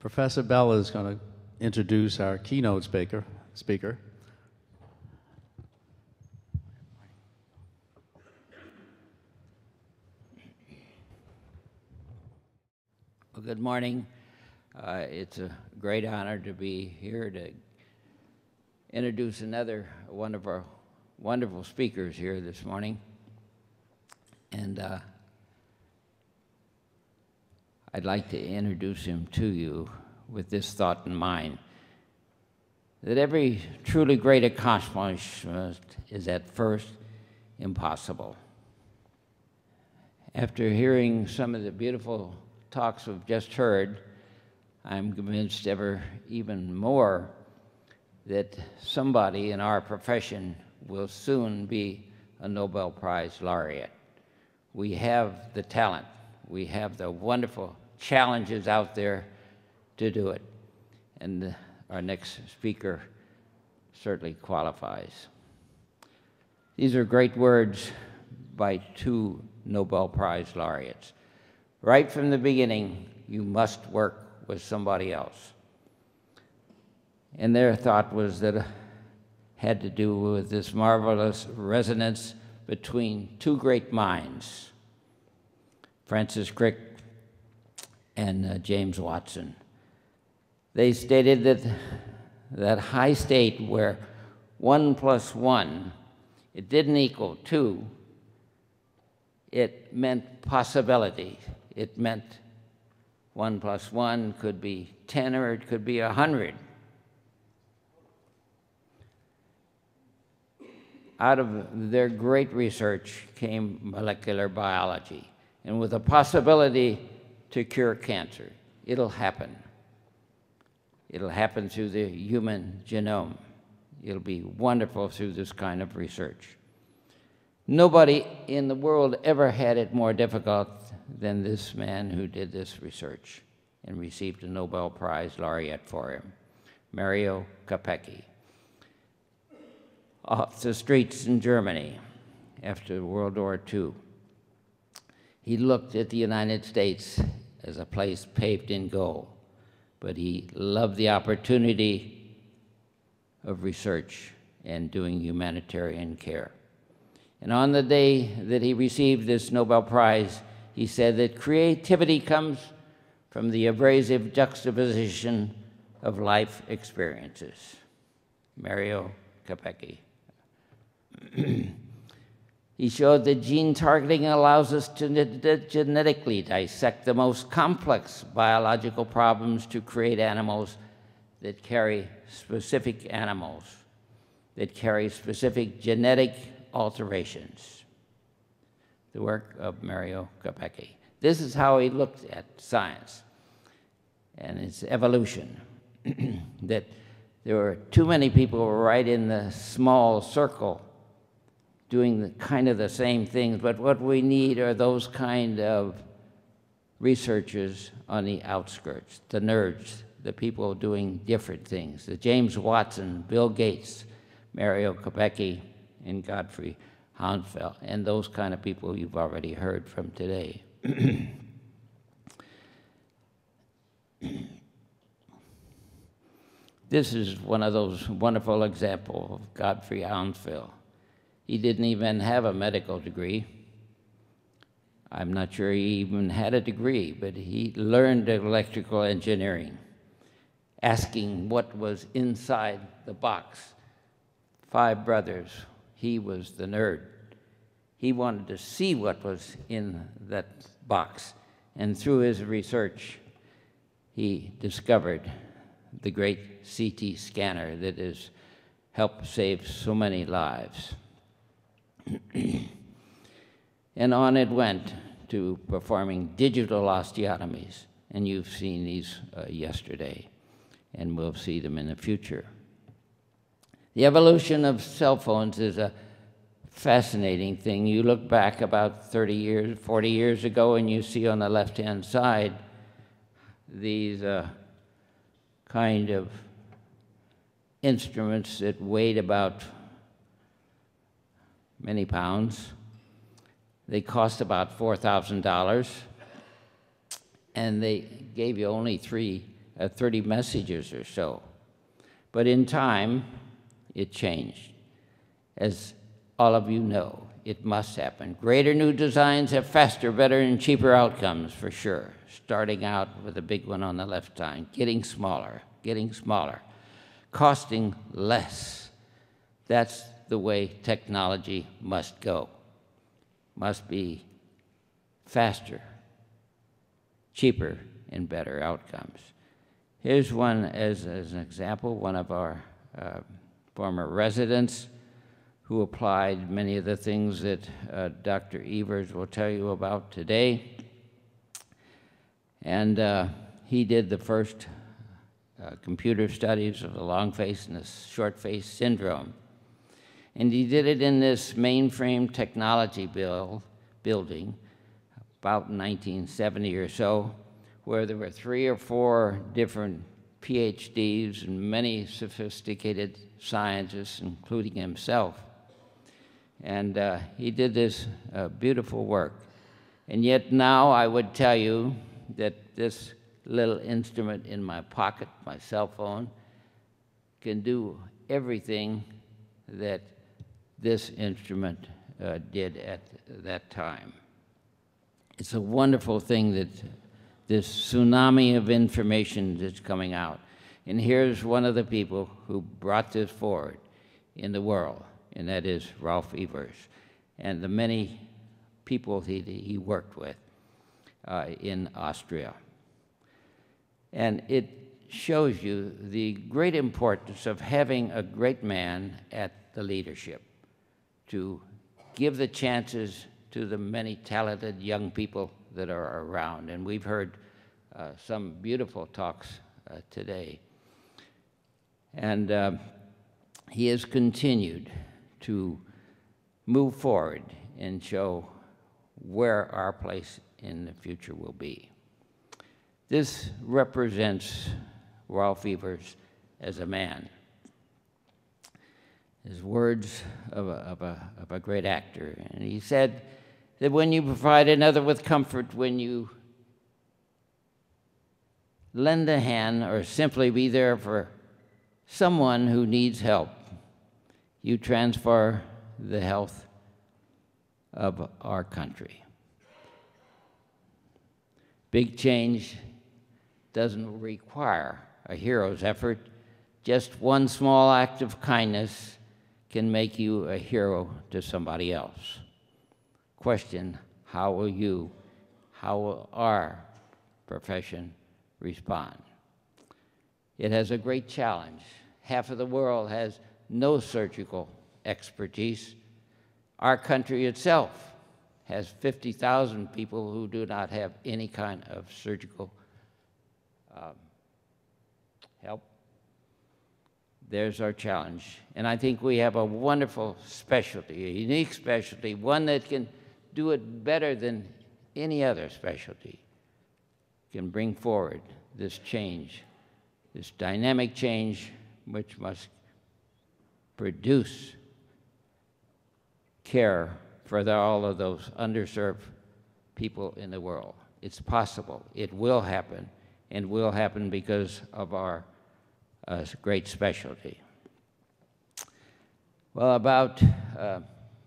Professor Bell is going to introduce our keynote speaker. Well, good morning. It's a great honor to be here to introduce another one of our wonderful speakers here this morning. And I'd like to introduce him to you with this thought in mind, that every truly great accomplishment is at first impossible. After hearing some of the beautiful talks we've just heard, I'm convinced even more that somebody in our profession will soon be a Nobel Prize laureate. We have the talent. We have the wonderful challenges out there to do it. And our next speaker certainly qualifies. These are great words by two Nobel Prize laureates. Right from the beginning, you must work with somebody else. And their thought was that it had to do with this marvelous resonance between two great minds, Francis Crick and James Watson. They stated that that high state where 1 + 1, it didn't equal 2, it meant possibility. It meant 1 + 1 could be 10 or it could be 100. Out of their great research came molecular biology, and with the possibility to cure cancer. It'll happen. It'll happen through the human genome. It'll be wonderful through this kind of research. Nobody in the world ever had it more difficult than this man who did this research and received a Nobel Prize laureate for him, Mario Capecchi. Off the streets in Germany after World War II, he looked at the United States as a place paved in gold, but he loved the opportunity of research and doing humanitarian care. And on the day that he received this Nobel Prize, he said that creativity comes from the abrasive juxtaposition of life experiences. Mario Capecchi. He showed that gene targeting allows us to genetically dissect the most complex biological problems to create animals that carry specific genetic alterations. The work of Mario Capecchi. This is how he looked at science and its evolution, that there were too many people right in the small circle doing kind of the same things, but what we need are those kind of researchers on the outskirts, the nerds, the people doing different things, the James Watson, Bill Gates, Mario Capecchi, and Godfrey Hounsfield, and those kind of people you've already heard from today. This is one of those wonderful examples of Godfrey Hounsfield. He didn't even have a medical degree. I'm not sure he even had a degree, but he learned electrical engineering, asking what was inside the box. 5 brothers. He was the nerd. He wanted to see what was in that box, and through his research, he discovered the great CT scanner that has helped save so many lives. And on it went to performing digital osteotomies, and you've seen these yesterday, and we'll see them in the future. The evolution of cell phones is a fascinating thing. You look back about 30 years, 40 years ago, and you see on the left-hand side these kind of instruments that weighed about many pounds. They cost about $4,000, and they gave you only 3 30 messages or so. But in time, it changed. As all of you know, it must happen. Greater new designs have faster, better, and cheaper outcomes, for sure. Starting out with a big one on the left side, getting smaller, costing less. That's the way technology must go. Must be faster, cheaper, and better outcomes. Here's one as an example, one of our former residents who applied many of the things that Dr. Ewers will tell you about today. And he did the first computer studies of the long face and the short face syndrome. And he did it in this mainframe technology building about 1970 or so, where there were 3 or 4 different Ph.D.s and many sophisticated scientists, including himself. And he did this beautiful work. And yet now I would tell you that this little instrument in my pocket, my cell phone, can do everything that this instrument did at that time. It's a wonderful thing that this tsunami of information that's coming out. And here's one of the people who brought this forward in the world, and that is Rolf Ewers, and the many people he worked with in Austria. And it shows you the great importance of having a great man at the leadership to give the chances to the many talented young people that are around. And we've heard some beautiful talks today. And he has continued to move forward and show where our place in the future will be. This represents Rolf Ewers as a man. His words of a great actor. And he said that when you provide another with comfort, when you lend a hand or simply be there for someone who needs help, you transfer the health of our country. Big change doesn't require a hero's effort. Just one small act of kindness can make you a hero to somebody else. Question, how will our profession respond? It has a great challenge. Half of the world has no surgical expertise. Our country itself has 50,000 people who do not have any kind of surgical help. There's our challenge. And I think we have a wonderful specialty, a unique specialty, one that can do it better than any other specialty, can bring forward this change, this dynamic change which must produce care for all of those underserved people in the world. It's possible. It will happen, and will happen because of our great specialty. Well, about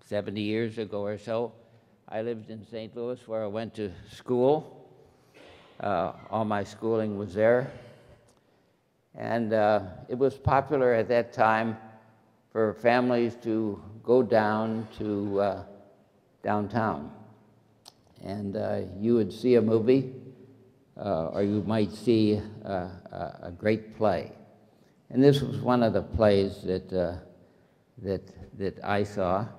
70 years ago or so, I lived in St. Louis, where I went to school. All my schooling was there. And it was popular at that time for families to go down to downtown. And you would see a movie, or you might see a great play. And this was one of the plays that I saw a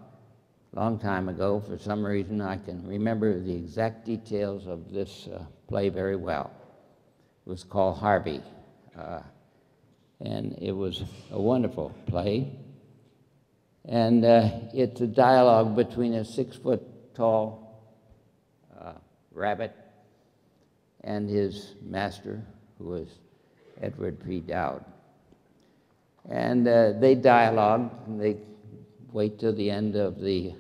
long time ago. For some reason, I can remember the exact details of this play very well. It was called Harvey, and it was a wonderful play. And it's a dialogue between a 6-foot-tall rabbit and his master, who was Edward P. Dowd. And they dialogue, and they wait till the end of the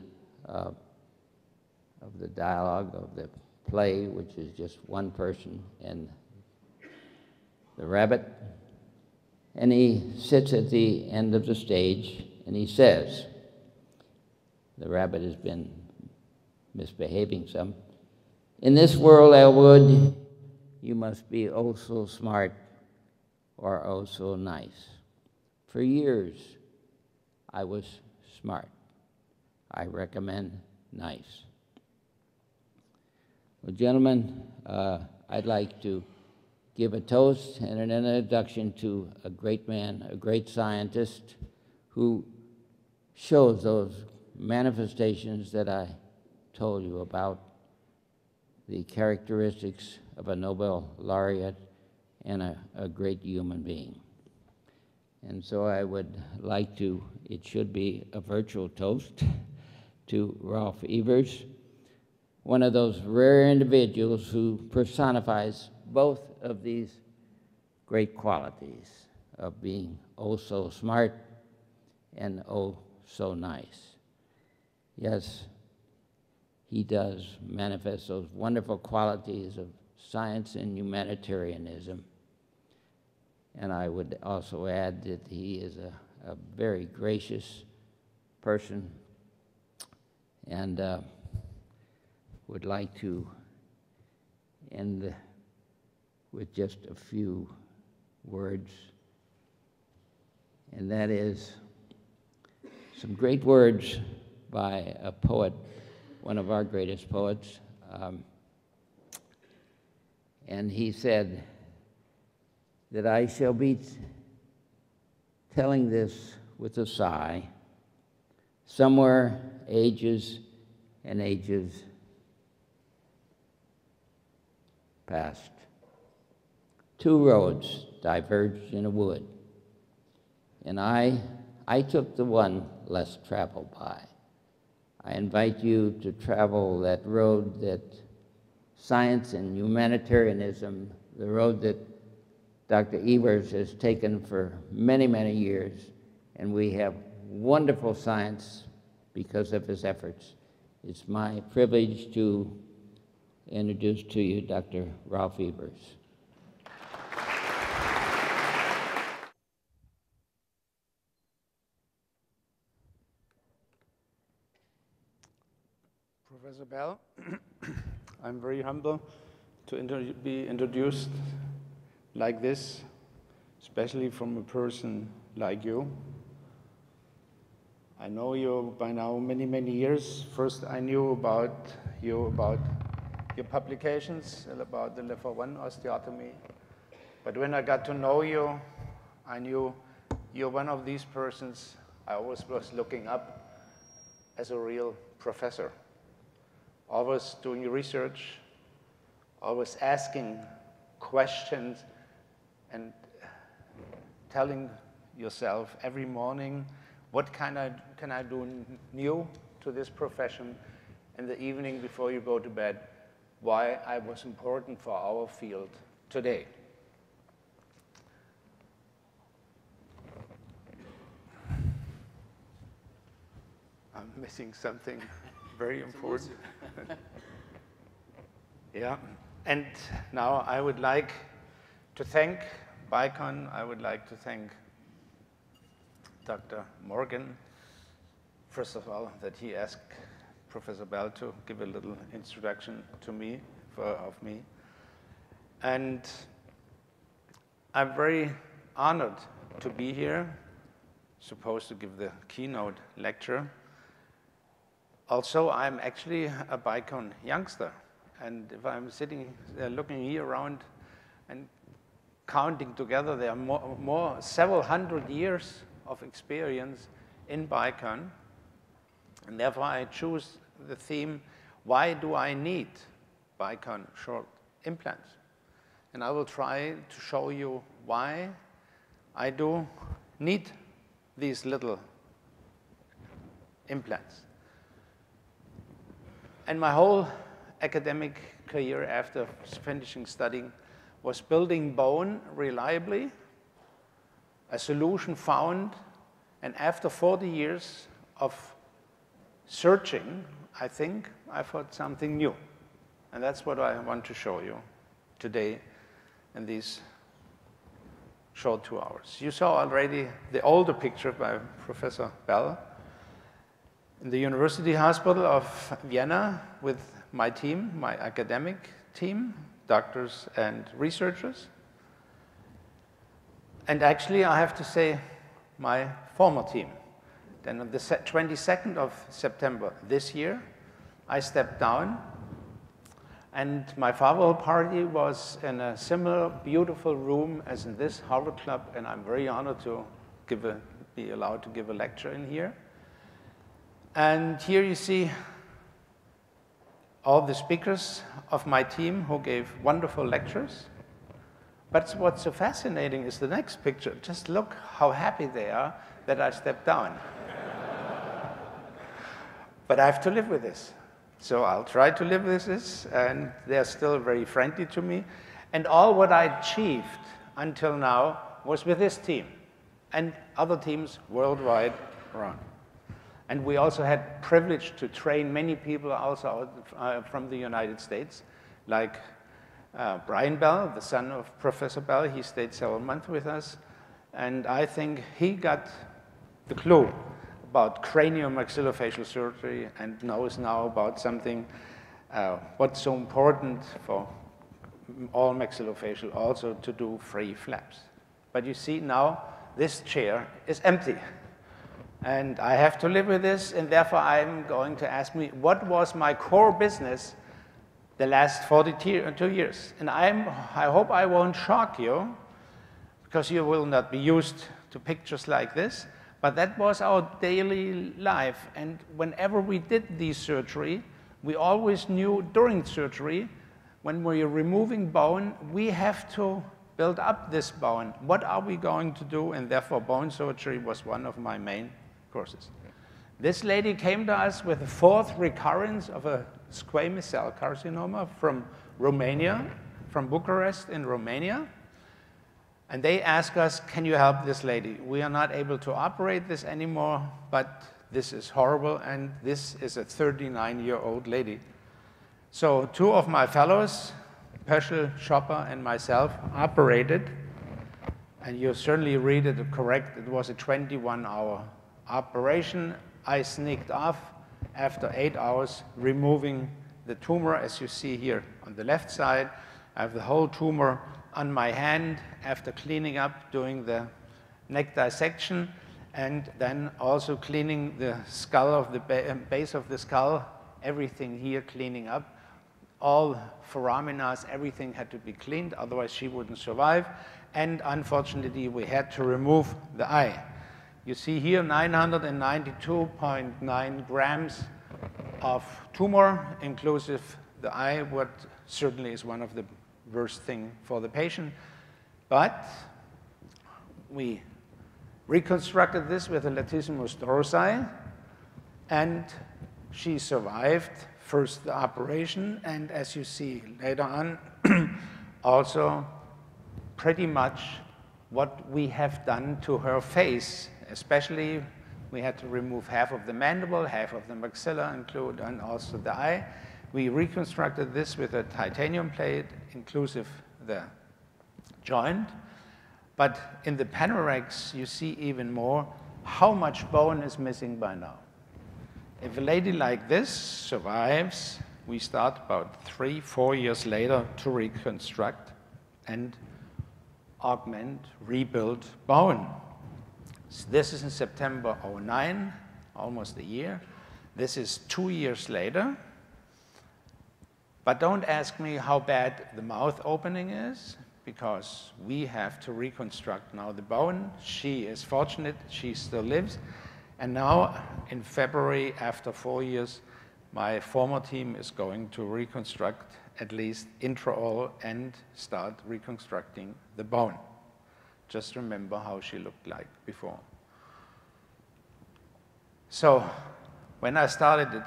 dialogue of the play, which is just one person and the rabbit, and he sits at the end of the stage and he says, the rabbit has been misbehaving some, "In this world, Elwood, you must be oh so smart or oh so nice. For years, I was smart. I recommend nice." Well, gentlemen, I'd like to give a toast and an introduction to a great man, a great scientist who shows those manifestations that I told you about, the characteristics of a Nobel laureate and a great human being. And so I would like to, it should be a virtual toast, to Rolf Ewers, one of those rare individuals who personifies both of these great qualities of being oh so smart and oh so nice. Yes, he does manifest those wonderful qualities of science and humanitarianism. And I would also add that he is a very gracious person, and would like to end with just a few words, and that is some great words by a poet, one of our greatest poets, and he said that I shall be telling this with a sigh, somewhere ages and ages past. Two roads diverged in a wood, and I took the one less traveled by. I invite you to travel that road that science and humanitarianism, the road that Dr. Ewers has taken for many, many years, and we have wonderful science because of his efforts. It's my privilege to introduce to you Dr. Rolf Ewers. Professor Bell, I'm very humble to be introduced like this, especially from a person like you. I know you by now many, many years. First, I knew about you, about your publications, about the level 1 osteotomy. But when I got to know you, I knew you're one of these persons I always was looking up as a real professor. Always doing research, always asking questions, and telling yourself every morning, what can I do new to this profession? In the evening before you go to bed, why I was important for our field today. I'm missing something very important. Yeah, and now I would like to thank Bicon. I would like to thank Dr. Morgan, first of all, that he asked Professor Bell to give a little introduction to me, of me. And I'm very honored to be here, supposed to give the keynote lecture. Also, I'm actually a Bicon youngster. And if I'm sitting there looking here around and counting together, there are several hundred years of experience in Bicon. And therefore, I choose the theme, why do I need Bicon short implants? And I will try to show you why I do need these little implants. And my whole academic career after finishing studying was building bone reliably, a solution found, and after 40 years of searching, I think I found something new. And that's what I want to show you today in these short 2 hours. You saw already the older picture by Professor Bell in the University Hospital of Vienna with my team, my academic team, doctors and researchers. And actually, I have to say, my former team. Then on the 22nd of September this year, I stepped down, and my farewell party was in a similar beautiful room as in this Harvard Club, and I'm very honored to be allowed to give a lecture in here. And here you see all the speakers of my team who gave wonderful lectures. But what's so fascinating is the next picture. Just look how happy they are that I stepped down. But I have to live with this. So I'll try to live with this, and they're still very friendly to me. And all what I achieved until now was with this team and other teams worldwide around. And we also had privilege to train many people also from the United States, like Brian Bell, the son of Professor Bell. He stayed several months with us. And I think he got the clue about cranio-maxillofacial surgery and knows now about something what's so important for all maxillofacial, also to do free flaps. But you see now this chair is empty. And I have to live with this, and therefore I'm going to ask me, what was my core business the last 42 years? And I hope I won't shock you, because you will not be used to pictures like this, but that was our daily life. And whenever we did the surgery, we always knew during surgery, when we're removing bone, we have to build up this bone. What are we going to do? And therefore, bone surgery was one of my main courses. This lady came to us with a 4th recurrence of a squamous cell carcinoma from Romania, from Bucharest in Romania. And they asked us, can you help this lady? We are not able to operate this anymore, but this is horrible, and this is a 39-year-old lady. So 2 of my fellows, Peschel, Schopper, and myself, operated, and you certainly read it correct. It was a 21-hour operation. I sneaked off after 8 hours, removing the tumor, as you see here on the left side. I have the whole tumor on my hand after cleaning up, doing the neck dissection, and then also cleaning the skull of the base of the skull, everything here cleaning up. All foramina, everything had to be cleaned, otherwise she wouldn't survive. And unfortunately, we had to remove the eye. You see here 992.9 grams of tumor, inclusive the eye, what certainly is one of the worst thing for the patient. But we reconstructed this with a latissimus dorsi, and she survived first the operation, and as you see later on, also pretty much what we have done to her face. Especially, we had to remove half of the mandible, half of the maxilla, and also the eye. We reconstructed this with a titanium plate, inclusive the joint. But in the panorax, you see even more how much bone is missing by now. If a lady like this survives, we start about 3-4 years later to reconstruct and augment, rebuild bone. So this is in September 2009, almost a year. This is 2 years later. But don't ask me how bad the mouth opening is, because we have to reconstruct now the bone. She is fortunate, she still lives. And now, in February, after 4 years, my former team is going to reconstruct at least intraoral and start reconstructing the bone. Just remember how she looked like before. So, when I started it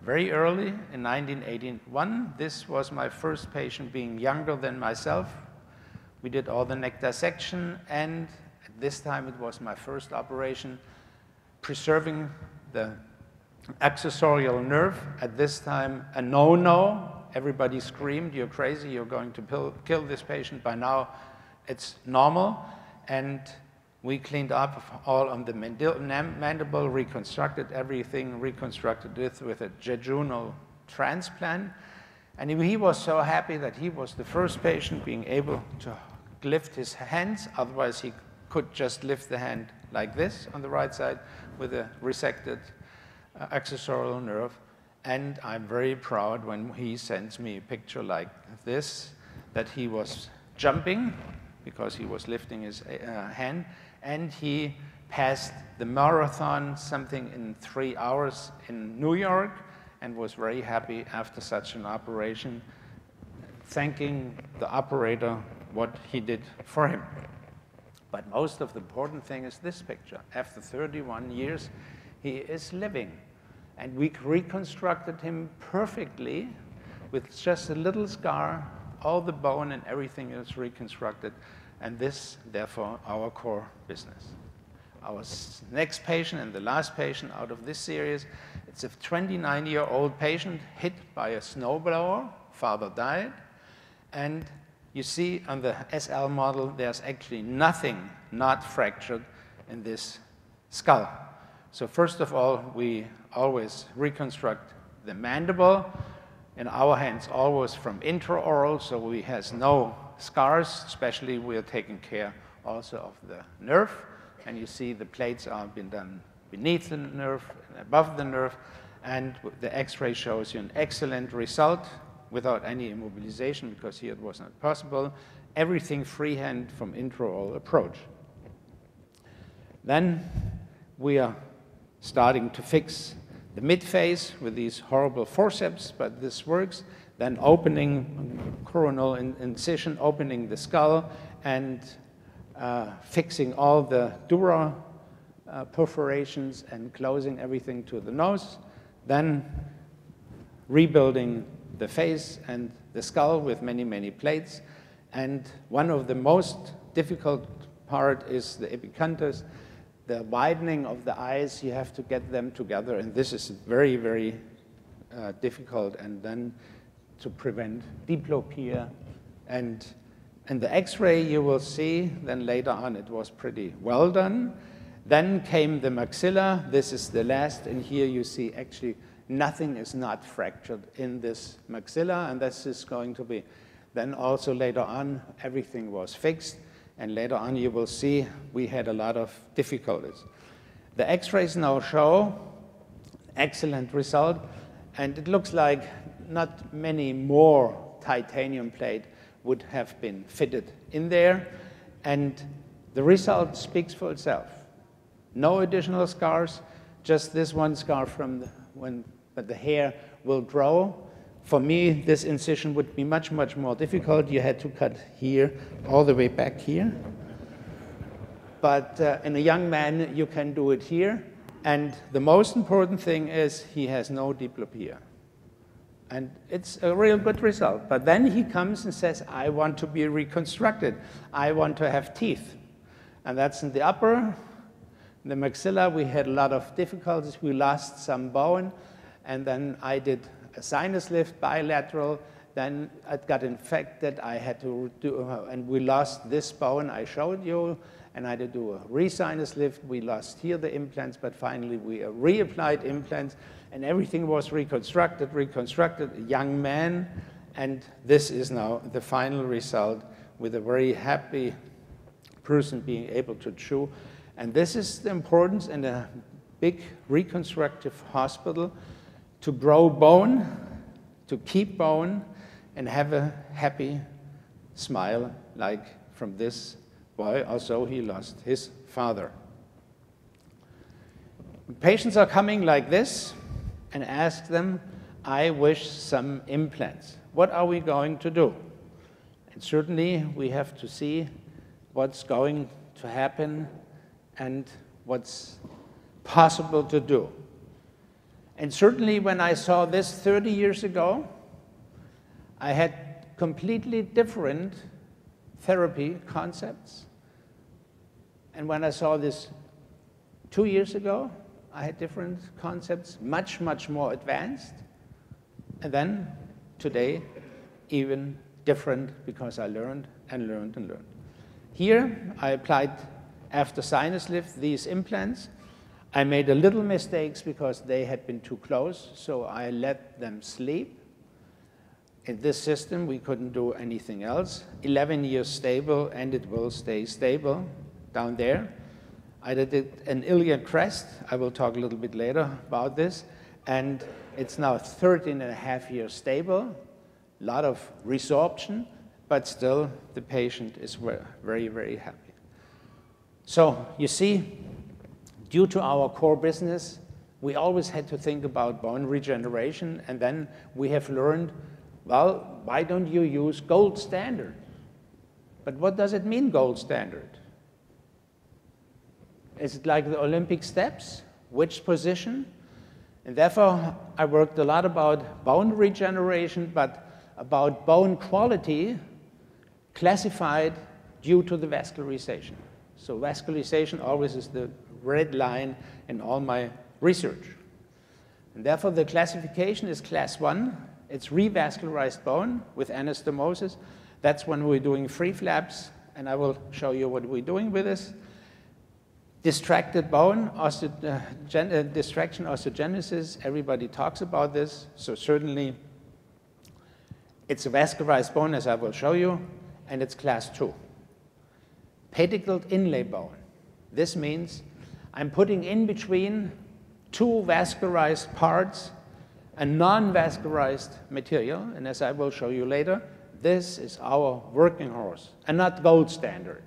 very early in 1981, this was my first patient being younger than myself. We did all the neck dissection, and at this time it was my first operation, preserving the accessorial nerve. At this time, a no-no. Everybody screamed, you're crazy, you're going to kill this patient. By now, it's normal. and we cleaned up all on the mandible, reconstructed everything, reconstructed it with a jejunal transplant. And he was so happy that he was the first patient being able to lift his hands. Otherwise, he could just lift the hand like this on the right side with a resected accessorial nerve. And I'm very proud when he sends me a picture like this, that he was jumping because he was lifting his hand, and he passed the marathon, something in 3 hours in New York, and was very happy after such an operation, thanking the operator what he did for him. But most of the important thing is this picture. After 31 years, he is living. And we reconstructed him perfectly with just a little scar. All the bone and everything is reconstructed. And this, therefore, our core business. Our next patient and the last patient out of this series, it's a 29-year-old patient hit by a snowblower. Father died. And you see on the SL model, there's actually nothing not fractured in this skull. So first of all, we always reconstruct the mandible. In our hands, always from intraoral, so we has no scars. Especially, we are taking care also of the nerve. And you see the plates are been done beneath the nerve, and above the nerve. And the X-ray shows you an excellent result without any immobilization, because here it was not possible. Everything freehand from intraoral approach. Then we are starting to fix the mid-phase with these horrible forceps, but this works. Then opening coronal incision, opening the skull, and fixing all the dura perforations and closing everything to the nose. Then rebuilding the face and the skull with many, many plates. And one of the most difficult part is the epicanthus. The widening of the eyes, you have to get them together, and this is very, very difficult, and then to prevent diplopia. And the X-ray you will see, then later on it was pretty well done. Then came the maxilla. This is the last, and here you see actually nothing is not fractured in this maxilla, and this is going to be, then also later on, everything was fixed. And later on, you will see we had a lot of difficulties. The X-rays now show excellent result, and it looks like not many more titanium plate would have been fitted in there, and the result speaks for itself. No additional scars, just this one scar from but the hair will grow. For me, this incision would be much, much more difficult. You had to cut here, all the way back here. But in a young man, you can do it here. And the most important thing is he has no diplopia. And it's a real good result. But then he comes and says, I want to be reconstructed. I want to have teeth. And that's in the upper. In the maxilla, we had a lot of difficulties. We lost some bone. And then I did a sinus lift, bilateral, then it got infected, I had to do, and we lost this bone I showed you, and I had to do a re-sinus lift. We lost here the implants, but finally we reapplied implants, and everything was reconstructed, a young man, and this is now the final result with a very happy person being able to chew. And this is the importance in a big reconstructive hospital, to grow bone, to keep bone, and have a happy smile like from this boy. Also, he lost his father. Patients are coming like this and ask them, I wish some implants. What are we going to do? And certainly, we have to see what's going to happen and what's possible to do. And certainly when I saw this 30 years ago, I had completely different therapy concepts. And when I saw this 2 years ago, I had different concepts, much, much more advanced. And then today, even different, because I learned and learned and learned. Here, I applied, after sinus lift, these implants. I made a little mistakes because they had been too close, so I let them sleep. In this system, we couldn't do anything else. 11 years stable, and it will stay stable down there. I did an iliac crest. I will talk a little bit later about this. And it's now 13.5 years stable, a lot of resorption, but still the patient is very, very happy. So you see, due to our core business, we always had to think about bone regeneration, and then we have learned, well, why don't you use gold standard? But what does it mean, gold standard? Is it like the Olympic steps? Which position? And therefore, I worked a lot about bone regeneration, but about bone quality classified due to the vascularization. So vascularization always is the red line in all my research. And therefore, the classification is class 1. It's revascularized bone with anastomosis. That's when we're doing free flaps, and I will show you what we're doing with this. Distracted bone, distraction osteogenesis, everybody talks about this, so certainly it's a vascularized bone, as I will show you, and it's class 2. Pedicled inlay bone. This means I'm putting in between two vascularized parts a non-vascularized material, and as I will show you later, this is our working horse, and not gold standard.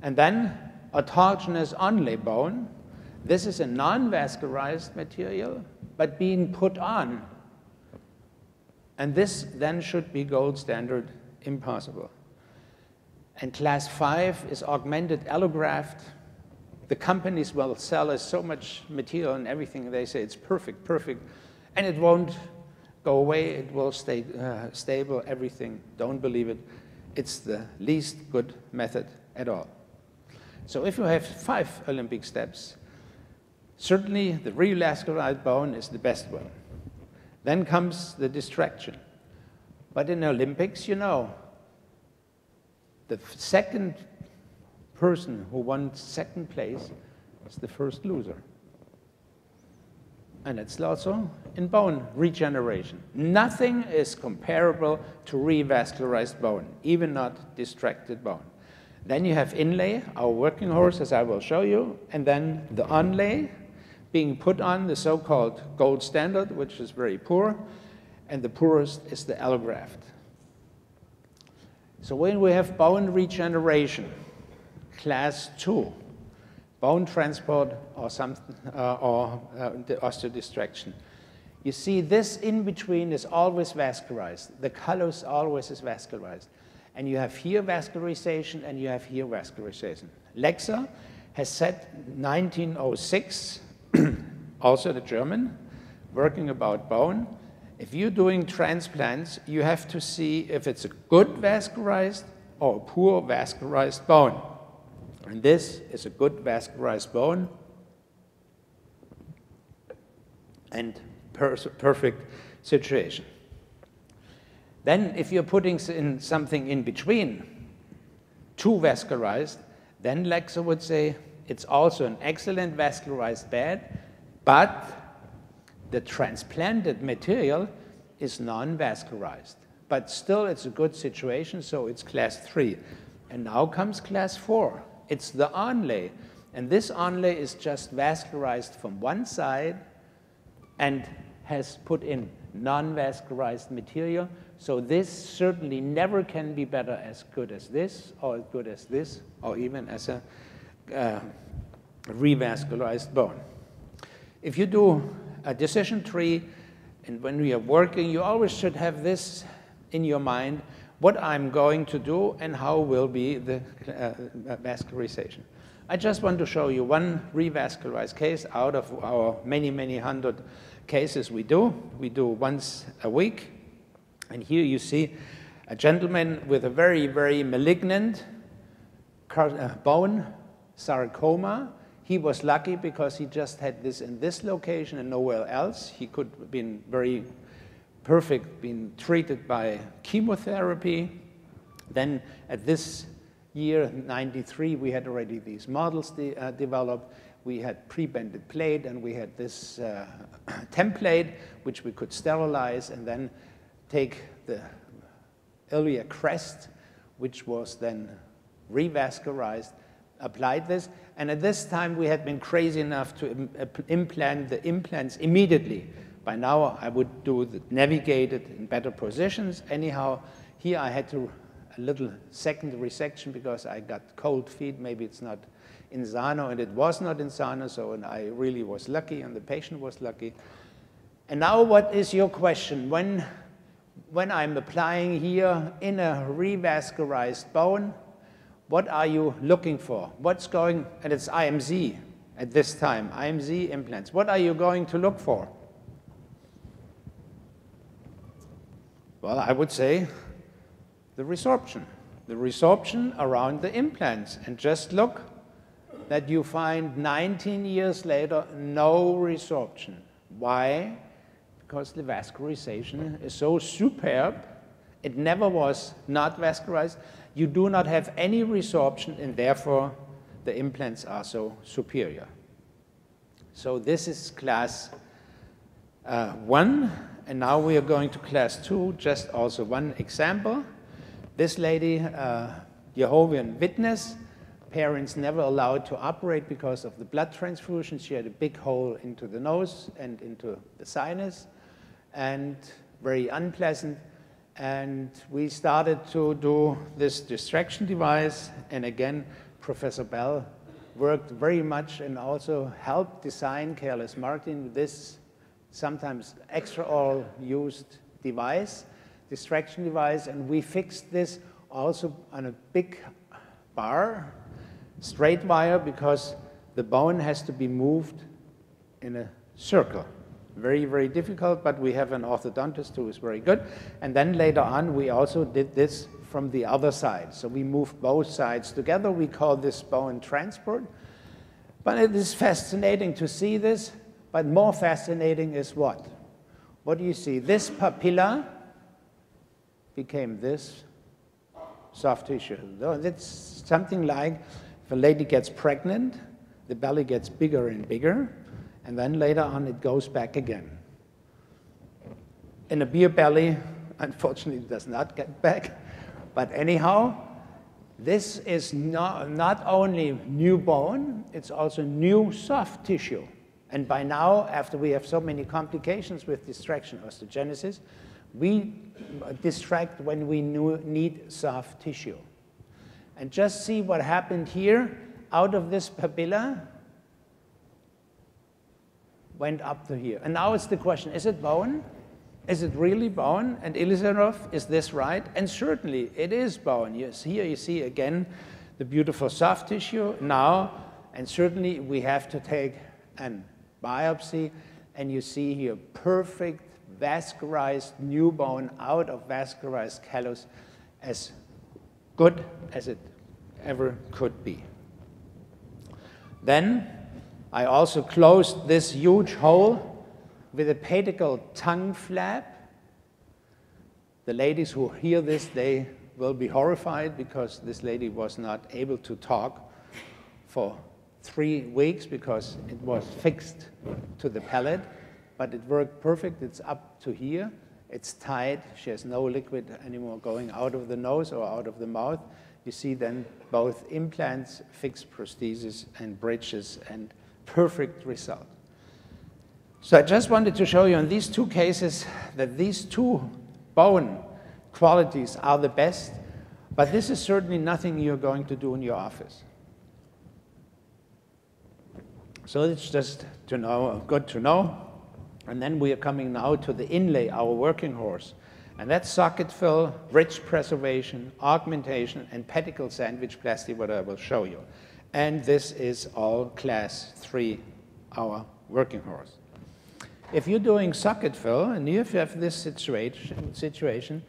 And then autogenous onlay bone. This is a non-vascularized material, but being put on. And this then should be gold standard, impossible. And class 5 is augmented allograft. The companies will sell us so much material and everything. They say it's perfect, perfect. And it won't go away. It will stay stable, everything. Don't believe it. It's the least good method at all. So if you have 5 Olympic steps, certainly the revascularized bone is the best one. Then comes the distraction. But in Olympics, you know, the second person who won second place is the first loser. And it's also in bone regeneration. Nothing is comparable to revascularized bone, even not distracted bone. Then you have inlay, our working horse, as I will show you, and then the onlay being put on, the so-called gold standard, which is very poor, and the poorest is the allograft. So when we have bone regeneration, class 2, bone transport or the osteodistraction, you see this in between is always vascularized. The colors always is vascularized. And you have here vascularization, and you have here vascularization. Lexer has said 1906, also the German, working about bone. If you're doing transplants, you have to see if it's a good vascularized or a poor vascularized bone. And this is a good vascularized bone and perfect situation. Then if you're putting in something in between, too vascularized, then Lexer would say it's also an excellent vascularized bed, but the transplanted material is non-vascularized. But still it's a good situation, so it's class 3. And now comes class 4. It's the onlay. And this onlay is just vascularized from one side and has put in non-vascularized material. So this certainly never can be better as good as this, or as good as this, or even as a revascularized bone. If you do a decision tree, and when we are working, you always should have this in your mind, what I'm going to do and how will be the vascularization. I just want to show you one revascularized case out of our many, many hundred cases we do. We do once a week. And here you see a gentleman with a very, very malignant bone sarcoma. He was lucky because he just had this in this location and nowhere else. He could have been very perfect, been treated by chemotherapy. Then at this year 93, we had already these models developed. We had pre-bended plate, and we had this template, which we could sterilize and then take the iliac crest, which was then revascularized, applied this. And at this time, we had been crazy enough to implant the implants immediately. By now, I would do the navigated in better positions. Anyhow, here I had to a little secondary section because I got cold feet. Maybe it's not in Sano, and it was not in Sano, so and I really was lucky, and the patient was lucky. And now what is your question? When I'm applying here in a revascularized bone, what are you looking for? What's going, and it's IMZ at this time, IMZ implants. What are you going to look for? Well, I would say the resorption around the implants. And just look that you find 19 years later, no resorption. Why? Because the vascularization is so superb. It never was not vascularized. You do not have any resorption, and therefore the implants are so superior. So this is class 1, and now we are going to class 2, just also one example. This lady, Jehovah's Witness, parents never allowed to operate because of the blood transfusion. She had a big hole into the nose and into the sinus, and very unpleasant. And we started to do this distraction device, and again, Professor Bell worked very much and also helped design Careless Martin with this sometimes extra-oral used device, distraction device, and we fixed this also on a big bar, straight wire, because the bone has to be moved in a circle. Very, very difficult, but we have an orthodontist who is very good. And then later on, we also did this from the other side. So we moved both sides together. We call this bone transport. But it is fascinating to see this. But more fascinating is what? What do you see? This papilla became this soft tissue. It's something like if a lady gets pregnant, the belly gets bigger and bigger, and then later on it goes back again. In a beer belly, unfortunately, it does not get back. But anyhow, this is not only new bone, it's also new soft tissue. And by now, after we have so many complications with distraction osteogenesis, we distract when we need soft tissue. And just see what happened here. Out of this papilla, went up to here. And now it's the question, is it bone? Is it really bone? And Elizarov, is this right? And certainly it is bone. Yes, here you see again the beautiful soft tissue now, and certainly we have to take an biopsy, and you see here perfect vascularized new bone out of vascularized callus, as good as it ever could be. Then I also closed this huge hole with a pedicle tongue flap. The ladies who hear this, they will be horrified because this lady was not able to talk for 3 weeks because it was fixed to the palate, but it worked perfect. It's up to here. It's tight. She has no liquid anymore going out of the nose or out of the mouth. You see then both implants, fixed prosthesis, and bridges, and perfect result. So I just wanted to show you in these 2 cases that these 2 bone qualities are the best, but this is certainly nothing you're going to do in your office. So it's just to know, good to know. And then we are coming now to the inlay, our working horse. And that's socket fill, ridge preservation, augmentation, and pedicle sandwich plasty, what I will show you. And this is all class 3, our working horse. If you're doing socket fill, and if you have this situation,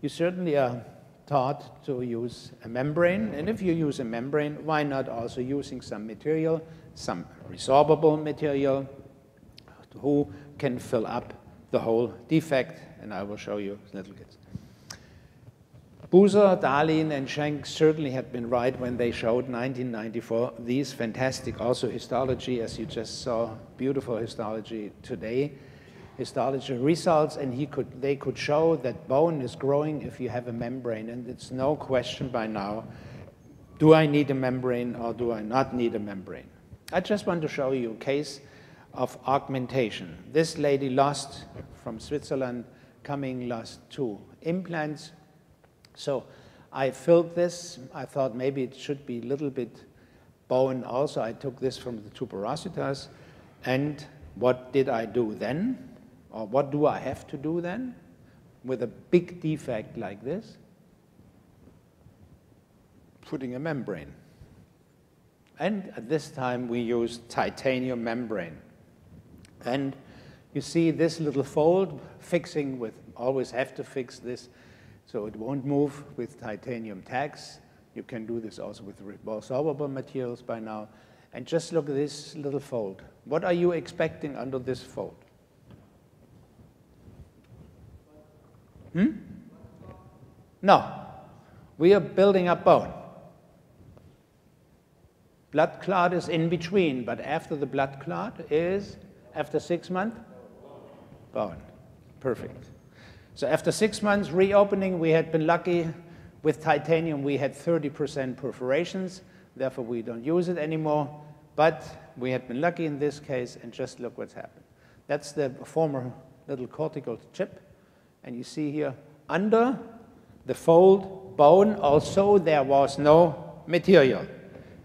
you certainly are taught to use a membrane. And if you use a membrane, why not also using some material, some resorbable material, who can fill up the whole defect, and I will show you little bit. Buser, Dahlin, and Schenk certainly had been right when they showed 1994 these fantastic also histology, as you just saw, beautiful histology today, histology results, and they could show that bone is growing if you have a membrane, and it's no question by now, do I need a membrane or do I not need a membrane? I just want to show you a case of augmentation. This lady lost, from Switzerland, lost 2 implants. So I filled this. I thought maybe it should be a little bit bone also. I took this from the tuberositas. And what did I do then? Or what do I have to do then with a big defect like this? Putting a membrane. And at this time we used titanium membrane. And you see this little fold fixing with, always have to fix this so it won't move with titanium tags. You can do this also with resorbable materials by now. And just look at this little fold. What are you expecting under this fold? No. We are building up bone. Blood clot is in between, but after the blood clot is, after 6 months, bone. Perfect. So after 6 months reopening, we had been lucky. With titanium, we had 30% perforations. Therefore, we don't use it anymore. But we had been lucky in this case, and just look what's happened. That's the former little cortical chip. And you see here, under the fold bone, also there was no material.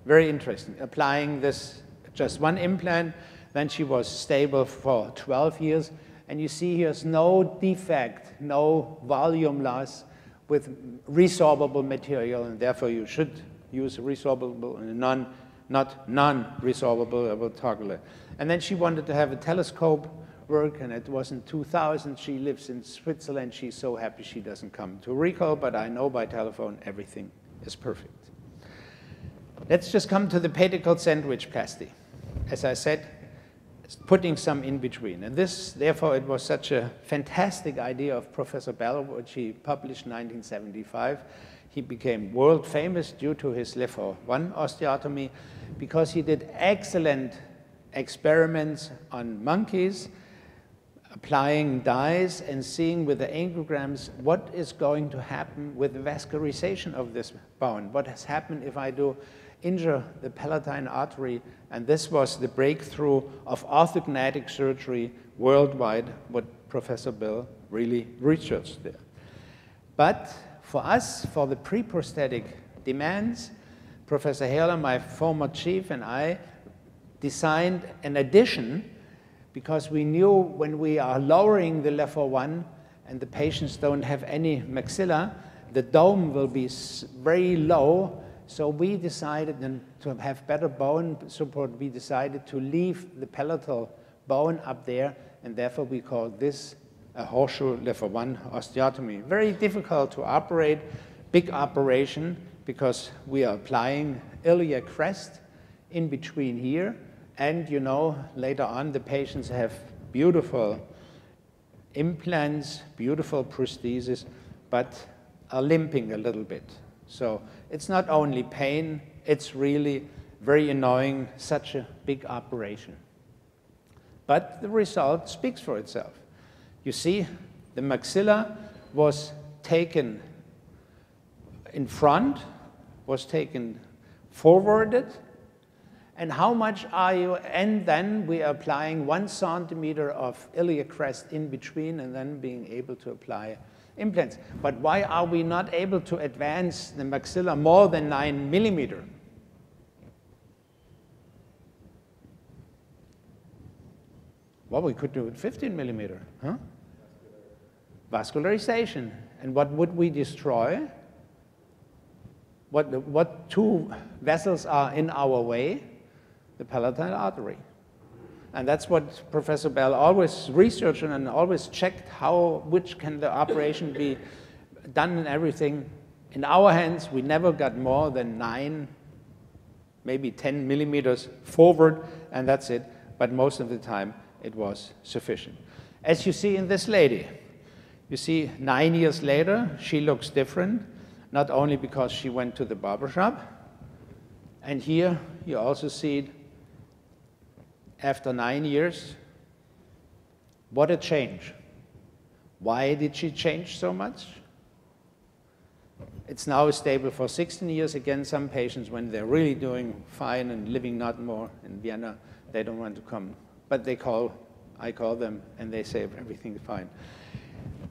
Very interesting. Applying this, just 1 implant, then she was stable for 12 years. And you see here's no defect, no volume loss with resorbable material, and therefore you should use resorbable and not non-resorbable. I will talk later. And then she wanted to have a telescope work, and it was in 2000. She lives in Switzerland. She's so happy she doesn't come to recall, but I know by telephone everything is perfect. Let's just come to the pedicle sandwich plasty. As I said, putting some in between. And this, therefore, it was such a fantastic idea of Professor Bell, which he published in 1975. He became world famous due to his LEFOR-1 osteotomy because he did excellent experiments on monkeys, applying dyes and seeing with the angiograms what is going to happen with the vascularization of this bone. What has happened if I do injure the palatine artery, and this was the breakthrough of orthognathic surgery worldwide, what Professor Bell really researched there. But for us, for the pre-prosthetic demands, Professor Herler, my former chief, and I designed an addition because we knew when we are lowering the LEFOR-1 and the patients don't have any maxilla, the dome will be very low. So we decided to have better bone support. We decided to leave the palatal bone up there, and therefore we call this a horseshoe LEFOR-1 osteotomy. Very difficult to operate, big operation, because we are applying iliac crest in between here. And you know, later on, the patients have beautiful implants, beautiful prosthesis, but are limping a little bit. So it's not only pain, it's really very annoying, such a big operation. But the result speaks for itself. You see, the maxilla was taken in front, was taken forwarded, and how much are you, and then we are applying 1 centimeter of iliac crest in between and then being able to apply implants. But why are we not able to advance the maxilla more than 9 millimeter? Well, we could do it 15 millimeter, huh? Vascularization. And what would we destroy? What 2 vessels are in our way? The palatine artery. And that's what Professor Bell always researched and always checked which can the operation be done and everything. In our hands, we never got more than 9, maybe 10 millimeters forward, and that's it. But most of the time, it was sufficient. As you see in this lady, you see 9 years later, she looks different. not only because she went to the barbershop, and here you also see it after 9 years. What a change. Why did she change so much? It's now stable for 16 years. Again, some patients, when they're really doing fine and living not more in Vienna, they don't want to come. But I call them, and they say everything's fine.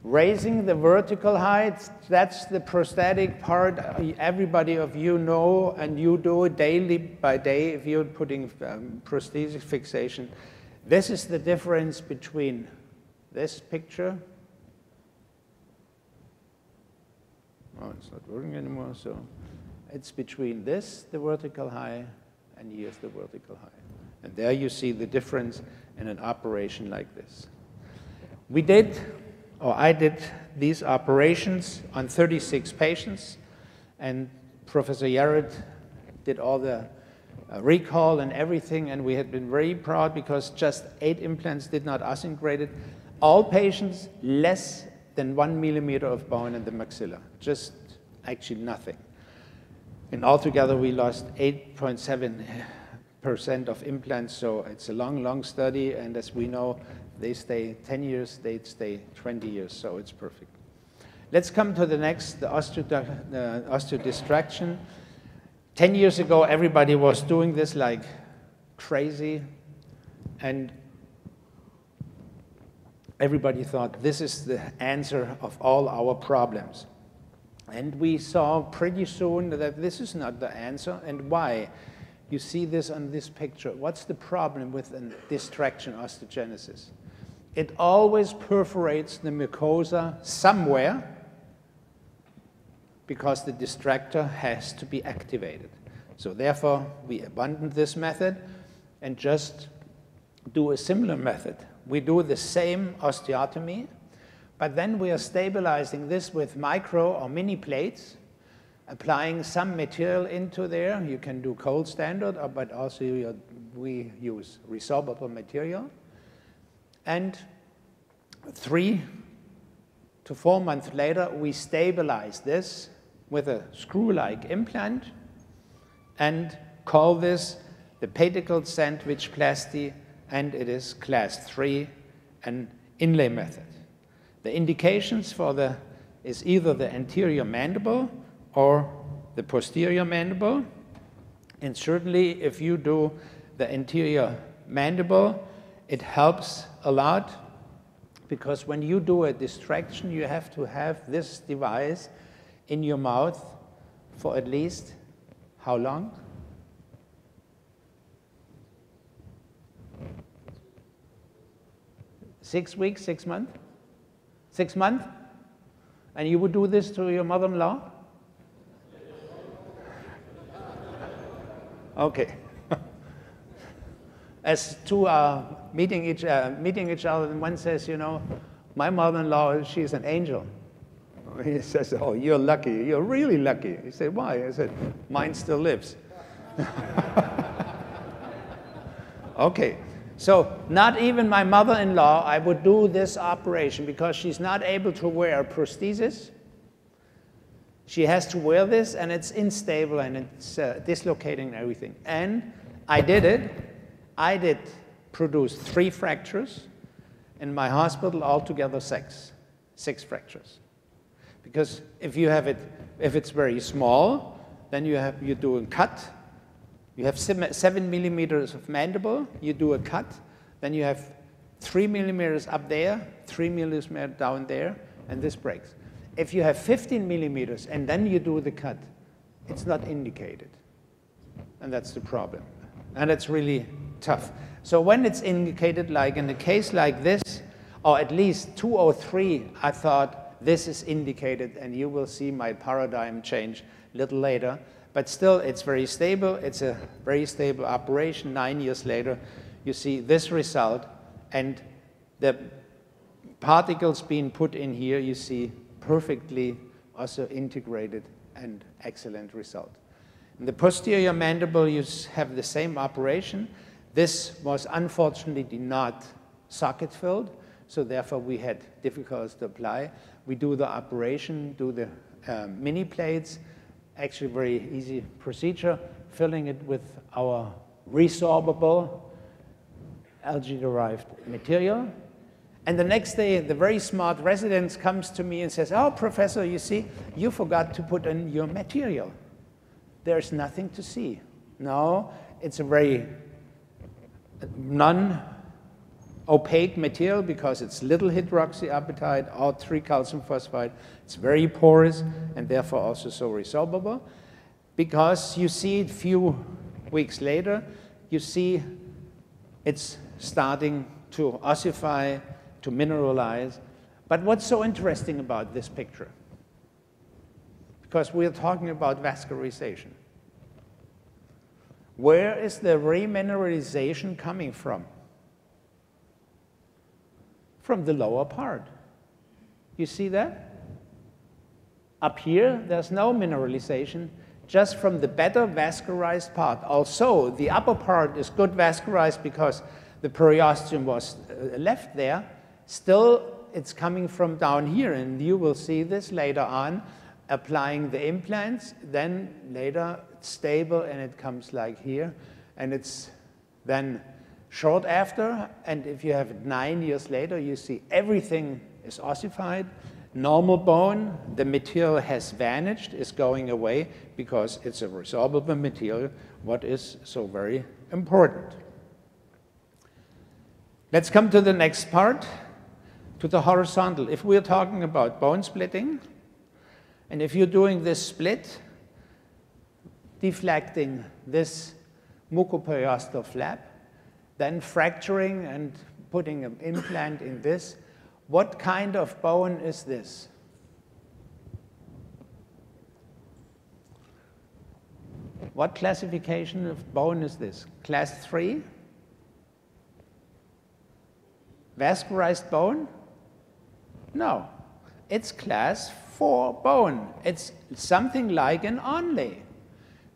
Raising the vertical height, that's the prosthetic part everybody of you know, and you do it daily by day if you're putting prosthetic fixation. This is the difference between this picture. Oh, it's not working anymore, so it's between this, the vertical high, and here's the vertical high. And there you see the difference in an operation like this. I did these operations on 36 patients, and Professor Yared did all the recall and everything, and we had been very proud because just 8 implants did not ossegrate it. All patients less than 1 millimeter of bone in the maxilla, just actually nothing. And altogether we lost 8.7% of implants, so it's a long, long study, and as we know, they stay 10 years, they stay 20 years, so it's perfect. Let's come to the next, the osteodistraction. 10 years ago, everybody was doing this like crazy, and everybody thought this is the answer of all our problems. And we saw pretty soon that this is not the answer, and why? You see this on this picture. What's the problem with a distraction osteogenesis? It always perforates the mucosa somewhere because the distractor has to be activated. So therefore, we abandon this method and just do a similar method. We do the same osteotomy, but then we are stabilizing this with micro or mini plates, applying some material into there. You can do cold standard, but also we use resorbable material. And 3 to 4 months later, we stabilize this with a screw-like implant and call this the pedicle sandwich plasty, and it is class 3, an inlay method. The indications for is either the anterior mandible or the posterior mandible. And certainly if you do the anterior mandible, it helps a lot, because when you do a distraction, you have to have this device in your mouth for at least how long? 6 weeks, 6 months? 6 months? And you would do this to your mother-in-law? Okay. As two are meeting each other, and one says, you know, my mother-in-law, she's an angel. He says, oh, you're lucky. You're really lucky. He said, why? I said, mine still lives. Okay. So not even my mother-in-law, I would do this operation because she's not able to wear a prosthesis. She has to wear this, and it's unstable, and it's dislocating and everything. And I did it. I did produce 3 fractures. In my hospital, altogether 6 fractures. Because if you have it, if it's very small, then you do a cut. You have 7 millimeters of mandible, you do a cut, then you have 3 millimeters up there, 3 millimeters down there, and this breaks. If you have 15 millimeters and then you do the cut, it's not indicated. And that's the problem. And it's really tough. So when it's indicated, like in a case like this, or at least 2 or 3, I thought this is indicated, and you will see my paradigm change a little later. But still, it's very stable. It's a very stable operation. 9 years later, you see this result. And the particles being put in here, you see perfectly also integrated and excellent result. In the posterior mandible, you have the same operation. This was unfortunately not socket filled, so therefore we had difficulties to apply. We do the operation, do the mini plates, actually very easy procedure, filling it with our resorbable algae-derived material. And the next day, the very smart resident comes to me and says, "Oh, professor, you see, you forgot to put in your material. There's nothing to see." No, it's a very non-opaque material because it's little hydroxyapatite or 3-calcium phosphide. It's very porous and therefore also so resorbable. Because you see it a few weeks later, you see it's starting to ossify, to mineralize. But what's so interesting about this picture? Because we're talking about vascularization. Where is the remineralization coming from? From the lower part. You see that? Up here, there's no mineralization, just from the better vascularized part. Also, the upper part is good vascularized because the periosteum was left there. Still, it's coming from down here, and you will see this later on, applying the implants. Then later, it's stable, and it comes like here. And it's then short after, and if you have it 9 years later, you see everything is ossified. Normal bone, the material has vanished, is going away, because it's a resorbable material, what is so very important. Let's come to the next part, to the horizontal. If we're talking about bone splitting, and if you're doing this split, deflecting this mucoperiosteal flap, then fracturing and putting an implant in this, what kind of bone is this? What classification of bone is this? Class 3? Vascularized bone? No, it's class 4 bone. It's something like an onlay.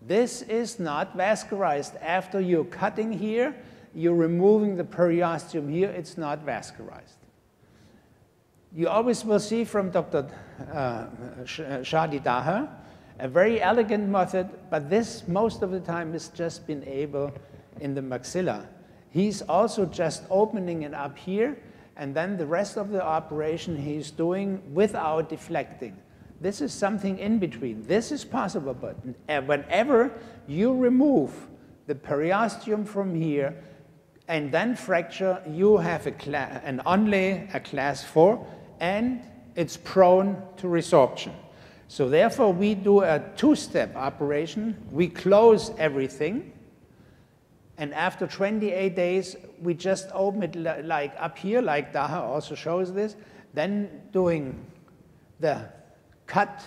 This is not vascularized. After you're cutting here, you're removing the periosteum here, it's not vascularized. You always will see from Dr. Shadi Daher a very elegant method, but this most of the time has just been able in the maxilla. He's also just opening it up here, and then the rest of the operation he's doing without deflecting. This is something in between. This is possible, but whenever you remove the periosteum from here and then fracture, you have an onlay, a class 4, and it's prone to resorption. So therefore, we do a 2-step operation. We close everything, and after 28 days, we just open it like up here, like Daha also shows this, then doing the cut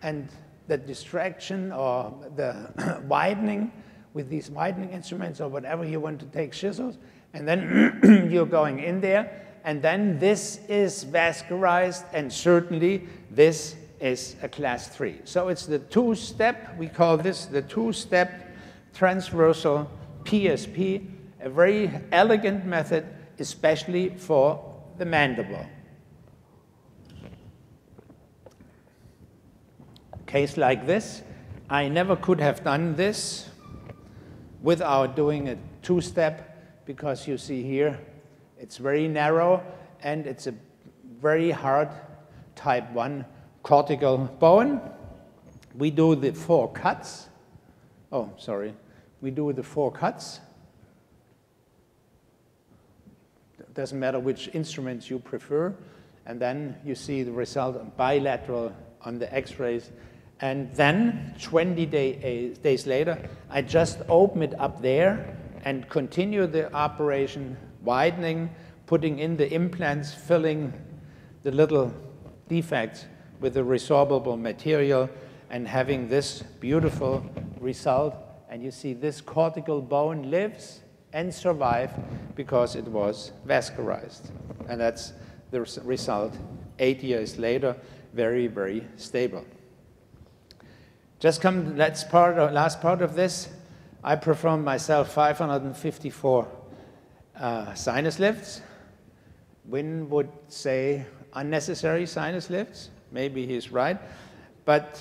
and the distraction or the widening with these widening instruments or whatever you want to take chisels, and then you're going in there, and then this is vascularized, and certainly this is a class 3. So it's the 2-step, we call this the 2-step transversal PSP, a very elegant method, especially for the mandible. Case like this, I never could have done this without doing a 2-step, because you see here, it's very narrow, and it's a very hard type 1 cortical bone. We do the 4 cuts. Oh, sorry. We do the 4 cuts. It doesn't matter which instruments you prefer. And then you see the result bilateral on the x-rays. And then 20 days later, I just open it up there and continue the operation, widening, putting in the implants, filling the little defects with the resorbable material, and having this beautiful result. And you see this cortical bone lives and survives because it was vascularized. And that's the result 8 years later, very, very stable. Just come, last part of this. I performed myself 554 sinus lifts. Wynn would say unnecessary sinus lifts. Maybe he's right. But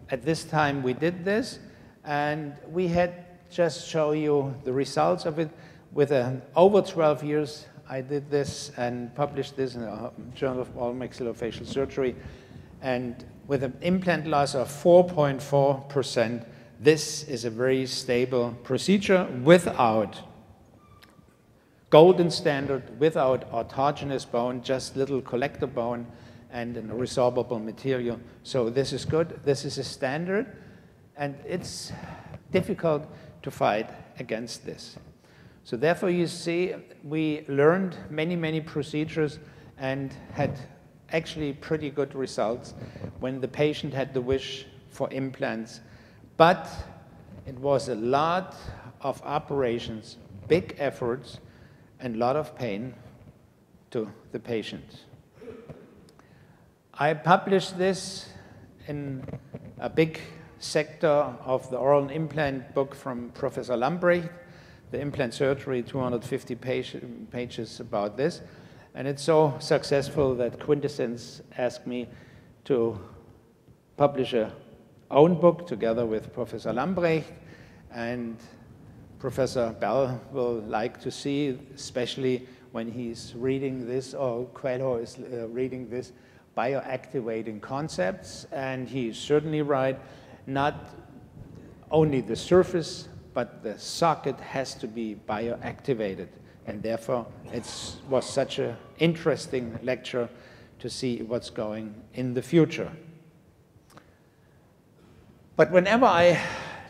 at this time we did this, and we had just show you the results of it. With over 12 years, I did this and published this in the Journal of All Maxillofacial Surgery. And with an implant loss of 4.4%, this is a very stable procedure without golden standard, without autogenous bone, just little collector bone and a resorbable material. So this is good. This is a standard, and it's difficult to fight against this. So therefore, you see, we learned many, many procedures and had actually pretty good results when the patient had the wish for implants. But it was a lot of operations, big efforts, and a lot of pain to the patient. I published this in a big sector of the oral implant book from Professor Lambrecht, the implant surgery, 250 pages about this. And it's so successful that Quintessence asked me to publish a own book together with Professor Lambrecht, and Professor Bell will like to see, especially when he's reading this, or Coelho is reading this, bioactivating concepts. And he's certainly right, not only the surface, but the socket has to be bioactivated. And therefore, it was such an interesting lecture to see what's going in the future. But whenever I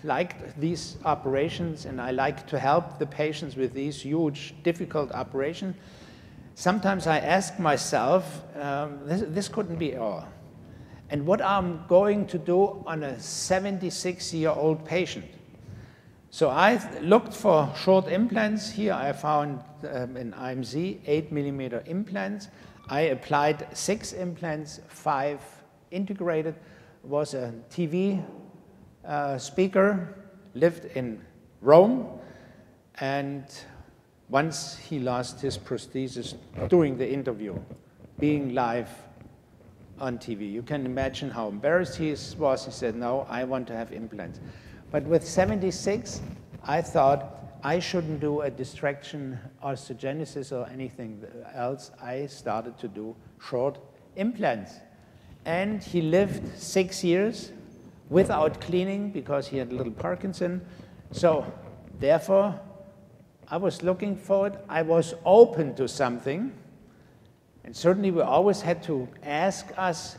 liked these operations and I like to help the patients with these huge, difficult operations, sometimes I ask myself, this couldn't be all. And what I'm going to do on a 76-year-old patient? So I looked for short implants. Here I found an AAOMS 8mm implants. I applied 6 implants, 5 integrated. It was a TV speaker, lived in Rome, and once he lost his prosthesis during the interview, being live on TV. You can imagine how embarrassed he was. He said, no, I want to have implants. But with 76, I thought I shouldn't do a distraction osteogenesis or anything else. I started to do short implants. And he lived 6 years without cleaning because he had a little Parkinson. So therefore, I was looking for it. I was open to something. And certainly we always had to ask us,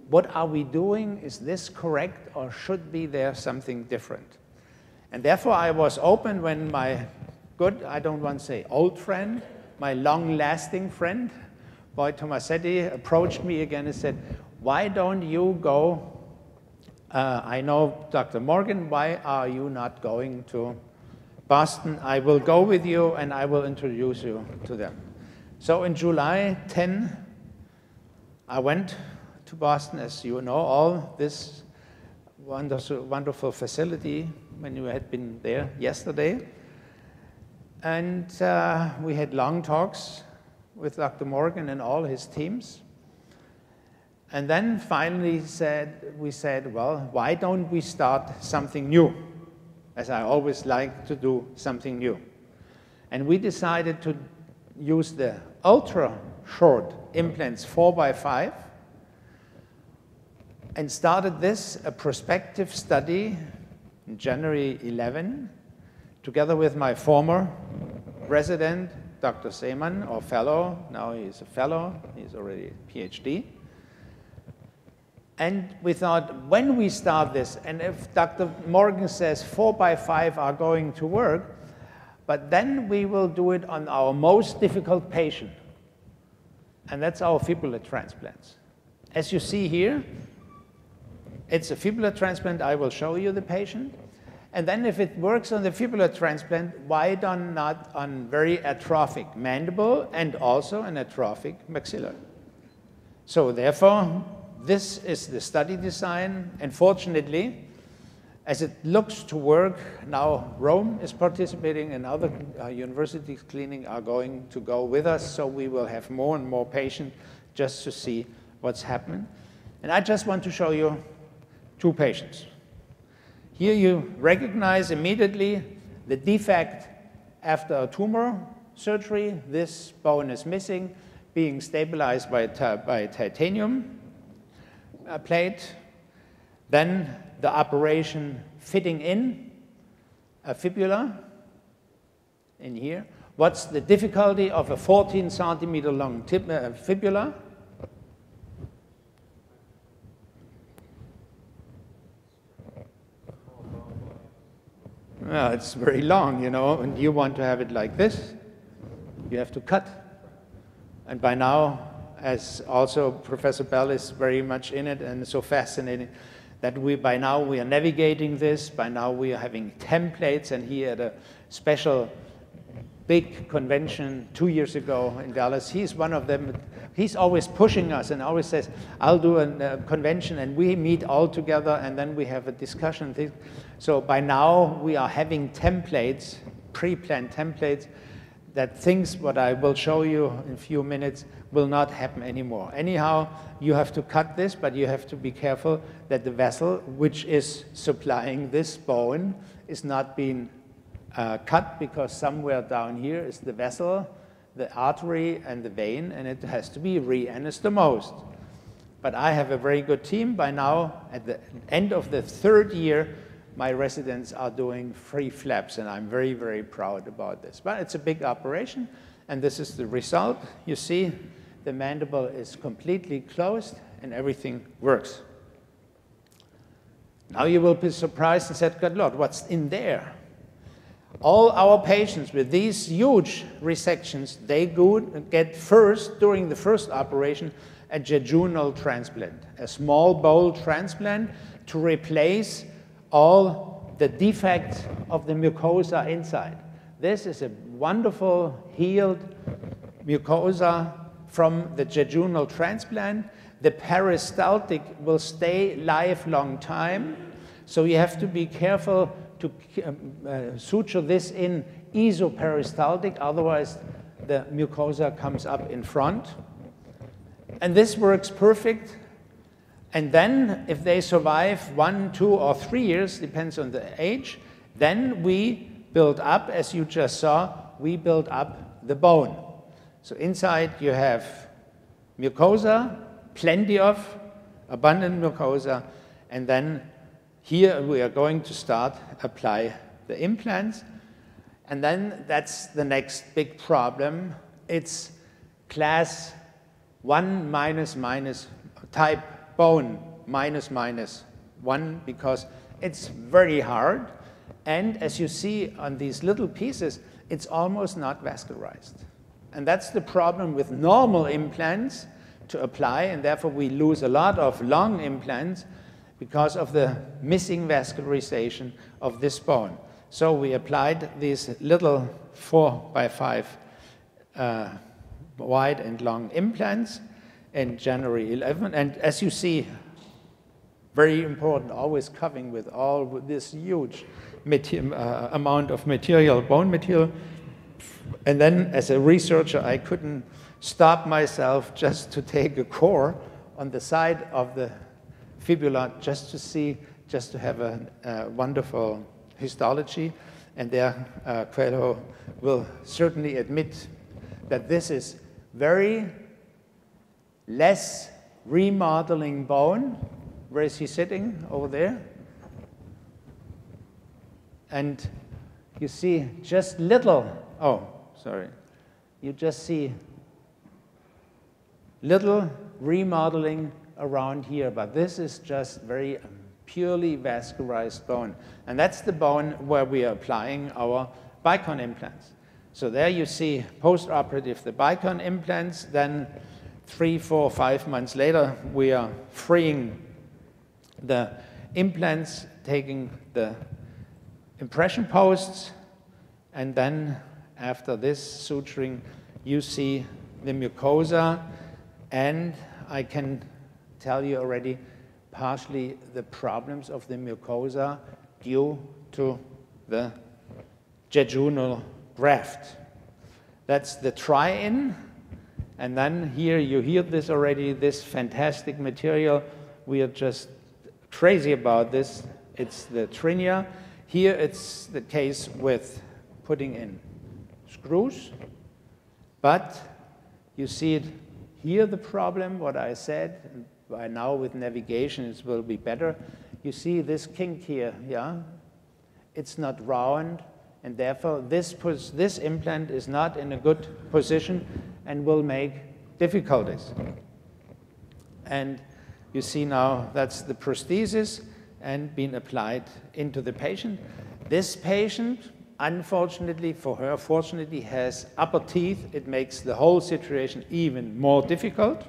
what are we doing? Is this correct, or should be there something different? And therefore I was open when my good, I don't want to say old friend, my long-lasting friend, Boy Tomasetti, approached me again and said, why don't you go, I know Dr. Morgan, why are you not going to Boston? I will go with you and I will introduce you to them. So in July 10, I went to Boston, as you know, all this wonderful facility when you had been there yesterday. And we had long talks with Dr. Morgan and all his teams. And then finally we said, well, why don't we start something new? As I always like to do something new. And we decided to use the ultra short implants 4x5 and started this, a prospective study in January 11, together with my former resident, Dr. Seemann, or fellow. Now he's a fellow, he's already a Ph.D. And we thought, when we start this, and if Dr. Morgan says 4x5 are going to work, but then we will do it on our most difficult patient, and that's our fibula transplants. As you see here, it's a fibula transplant. I will show you the patient. And then if it works on the fibula transplant, why not on very atrophic mandible and also an atrophic maxilla? So therefore, this is the study design. And fortunately, as it looks to work, now Rome is participating and other universities cleaning are going to go with us. So we will have more and more patients just to see what's happening. And I just want to show you 2 patients. Here you recognize immediately the defect after a tumor surgery. This bone is missing, being stabilized by a titanium plate. Then the operation fitting in a fibula in here. What's the difficulty of a 14 centimeter long fibula? Well, it's very long, you know, and you want to have it like this. You have to cut. And by now, as also Professor Bell is very much in it and so fascinating, that by now we are navigating this. By now we are having templates, and he had a special big convention 2 years ago in Dallas. He's one of them. He's always pushing us and always says, I'll do a convention, and we meet all together, and then we have a discussion. So by now we are having templates, pre-planned templates, that things what I will show you in a few minutes will not happen anymore. Anyhow, you have to cut this, but you have to be careful that the vessel which is supplying this bone is not being cut, because somewhere down here is the vessel, the artery, and the vein, and it has to be re-anastomosed. But I have a very good team. By now, at the end of the 3rd year, my residents are doing free flaps, and I'm very, very proud about this. But it's a big operation, and this is the result. You see, the mandible is completely closed, and everything works. Now you will be surprised and said, good Lord, what's in there? All our patients with these huge resections, they get first, during the first operation, a jejunal transplant, a small bowel transplant to replace all the defects of the mucosa inside. This is a wonderful healed mucosa from the jejunal transplant. The peristaltic will stay lifelong time, so you have to be careful to suture this in esoperistaltic, otherwise the mucosa comes up in front. And this works perfect. And then if they survive 1, 2, or 3 years, depends on the age, then we build up, as you just saw, we build up the bone. So inside you have mucosa, plenty of abundant mucosa, and then here we are going to start apply the implants. And then that's the next big problem. It's class 1 minus type bone minus 1, because it's very hard. And as you see on these little pieces, it's almost not vascularized. And that's the problem with normal implants to apply, and therefore we lose a lot of long implants because of the missing vascularization of this bone. So we applied these little 4 by 5 wide and long implants in January 11. And as you see, very important, always covering with all this huge amount of material, bone material. And then as a researcher, I couldn't stop myself just to take a core on the side of the fibula just to see, just to have a wonderful histology. And there, Cranio will certainly admit that this is very less remodeling bone. Where is he sitting? Over there. And you see just little, oh, sorry. You just see little remodeling around here, but this is just very purely vascularized bone. And that's the bone where we are applying our Bicon implants. So there you see post-operative the Bicon implants, then 3, 4, 5 months later, we are freeing the implants, taking the impression posts, and then after this suturing, you see the mucosa, and I can tell you already partially the problems of the mucosa due to the jejunal graft. That's the try-in, and then here you hear this already, this fantastic material. We are just crazy about this. It's the trina. Here it's the case with putting in screws, but you see it here, the problem, what I said, and by now with navigation it will be better. You see this kink here, yeah? It's not round, and therefore this implant is not in a good position and will make difficulties. And you see now that's the prosthesis and being applied into the patient. This patient, unfortunately for her, fortunately has upper teeth. It makes the whole situation even more difficult.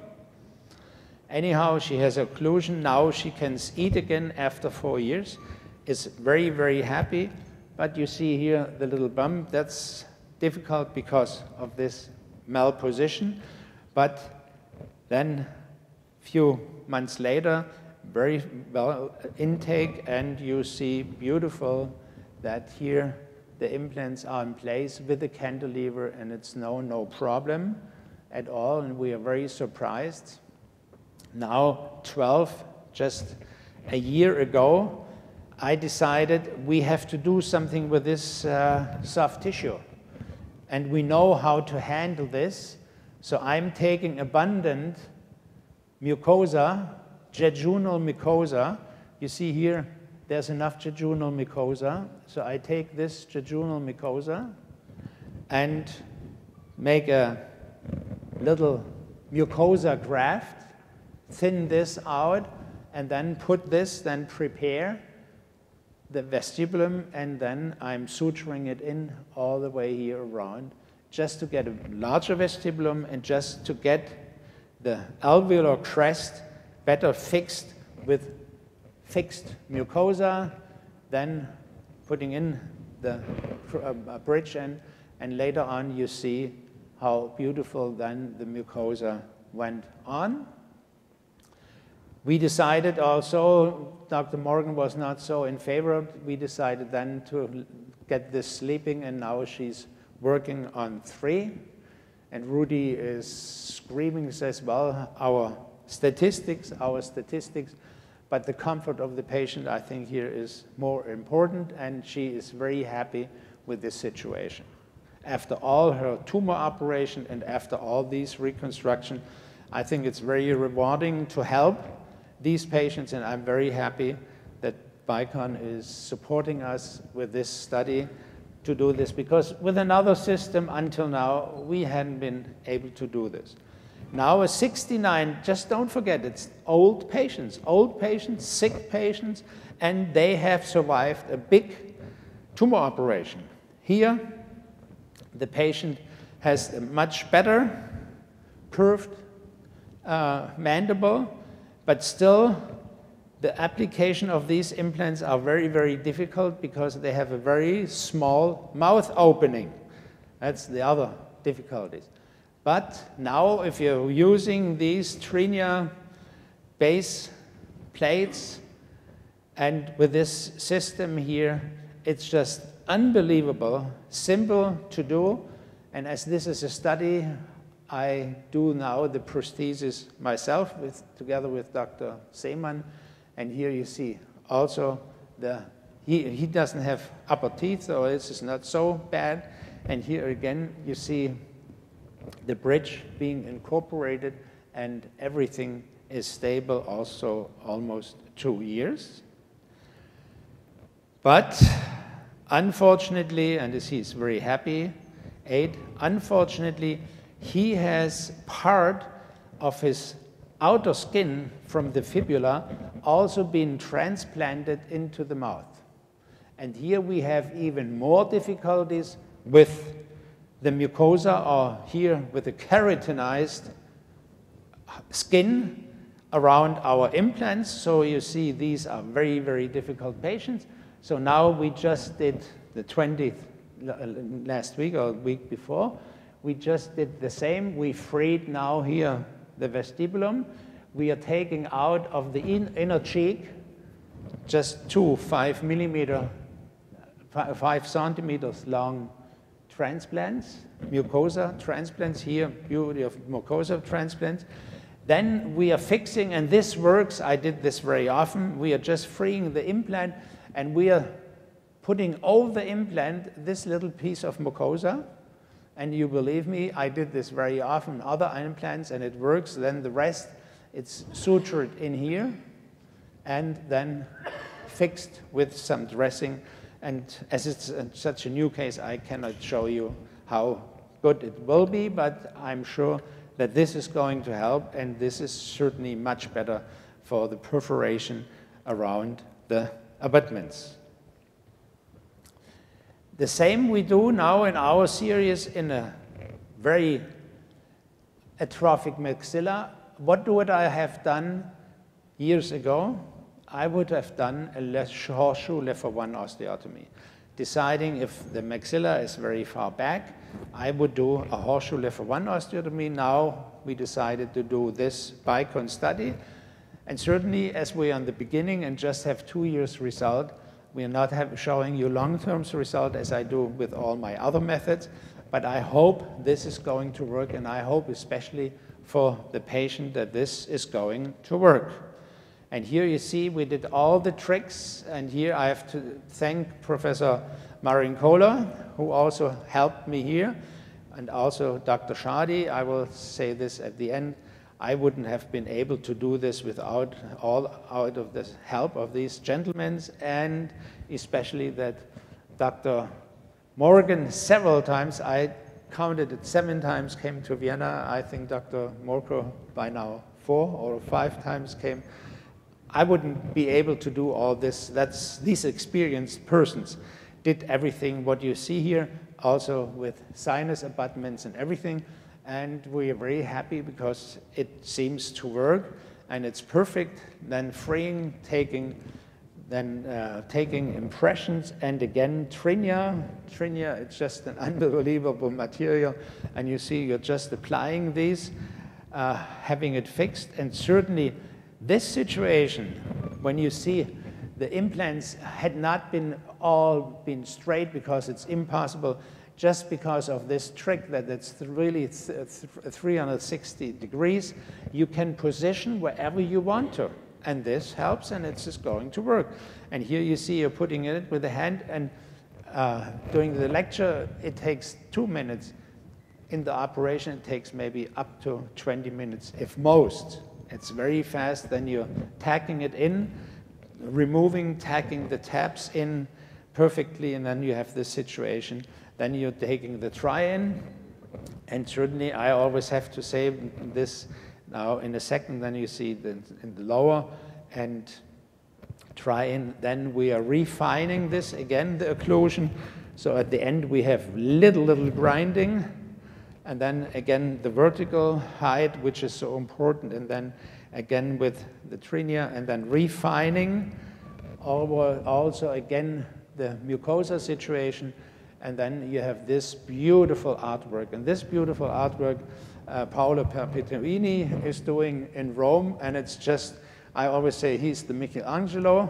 Anyhow, she has occlusion. Now she can eat again after 4 years. Is very, very happy. But you see here the little bump. That's difficult because of this malposition. But then few months later, very well intake, and you see beautiful that here the implants are in place with the cantilever, and it's no problem at all, and we are very surprised. Now, just a year ago, I decided we have to do something with this soft tissue, and we know how to handle this. So I'm taking abundant mucosa, jejunal mucosa. You see here, there's enough jejunal mucosa. So I take this jejunal mucosa and make a little mucosa graft, thin this out, and then put this, then prepare the vestibulum, and then I'm suturing it in all the way here around, just to get a larger vestibulum and just to get the alveolar crest better fixed with fixed mucosa, then putting in the bridge, and later on you see how beautiful then the mucosa went on. We decided also, Dr. Morgan was not so in favor of it, we decided then to get this sleeping, and now she's working on 3. And Rudy is screaming, says, well, our statistics, but the comfort of the patient, I think, here is more important, and she is very happy with this situation. After all her tumor operation and after all these reconstruction, I think it's very rewarding to help these patients, and I'm very happy that Bicon is supporting us with this study to do this, because with another system until now, we hadn't been able to do this. Now a 69, just don't forget, it's old patients, sick patients, and they have survived a big tumor operation. Here, the patient has a much better curved mandible, but still the application of these implants are very, very difficult because they have a very small mouth opening. That's the other difficulties. But now if you're using these trina base plates, and with this system here, it's just unbelievable, simple to do. And as this is a study, I do now the prosthesis myself together with Dr. Seemann. And here you see also he doesn't have upper teeth, so this is not so bad. And here again, you see the bridge being incorporated, and everything is stable also almost 2 years. But unfortunately, and he's very happy, unfortunately, he has part of his outer skin from the fibula also been transplanted into the mouth. And here we have even more difficulties with the mucosa, or here with the keratinized skin around our implants. So you see these are very, very difficult patients. So now we just did the 20th last week or week before. We just did the same. We freed now here the vestibulum. We are taking out of the inner cheek just 2 5 centimeters long transplants, mucosa transplants here, beauty of mucosa transplants. Then we are fixing, and this works. I did this very often. We are just freeing the implant, and we are putting over the implant this little piece of mucosa. And you believe me, I did this very often on other implants, and it works. Then the rest, it's sutured in here, and then fixed with some dressing. And as it's such a new case, I cannot show you how good it will be, but I'm sure that this is going to help, and this is certainly much better for the perforation around the abutments. The same we do now in our series in a very atrophic maxilla. What would I have done years ago? I would have done a horseshoe level 1 osteotomy. Deciding if the maxilla is very far back, I would do a horseshoe level 1 osteotomy. Now we decided to do this Bicon study. And certainly, as we are in the beginning and just have 2 years result, we are not showing you long-term result as I do with all my other methods. But I hope this is going to work, and I hope especially for the patient that this is going to work. And here you see we did all the tricks, and here I have to thank Professor Marincola, who also helped me here, and also Dr. Shardy. I will say this at the end. I wouldn't have been able to do this without out of the help of these gentlemen, and especially that Dr. Morgan several times, I counted it 7 times, came to Vienna. I think Dr. Morko by now 4 or 5 times came. I wouldn't be able to do all this. These experienced persons did everything what you see here, also with sinus abutments and everything. And we are very happy because it seems to work, and it's perfect. Then freeing, taking impressions, and again Trinia. Trinia, it's just an unbelievable material. And you see, you're just applying these, having it fixed, and certainly. This situation, when you see the implants had not been all straight because it's impossible, just because of this trick that it's really 360 degrees, you can position wherever you want to. And this helps, and it's just going to work. And here you see you're putting it with the hand, and during the lecture, it takes 2 minutes. In the operation, it takes maybe up to 20 minutes, if most. It's very fast. Then you're tacking it in, tacking the tabs in perfectly, and then you have this situation. Then you're taking the try-in, and certainly I always have to say this now in a second. Then you see in the lower and try-in. Then we are refining this again, the occlusion. So at the end we have little grinding. And then again, the vertical height, which is so important, and then again with the trinia, and then refining, also again the mucosa situation, and then you have this beautiful artwork. And this beautiful artwork, Paolo Perpetuini is doing in Rome, and it's just, I always say he's the Michelangelo,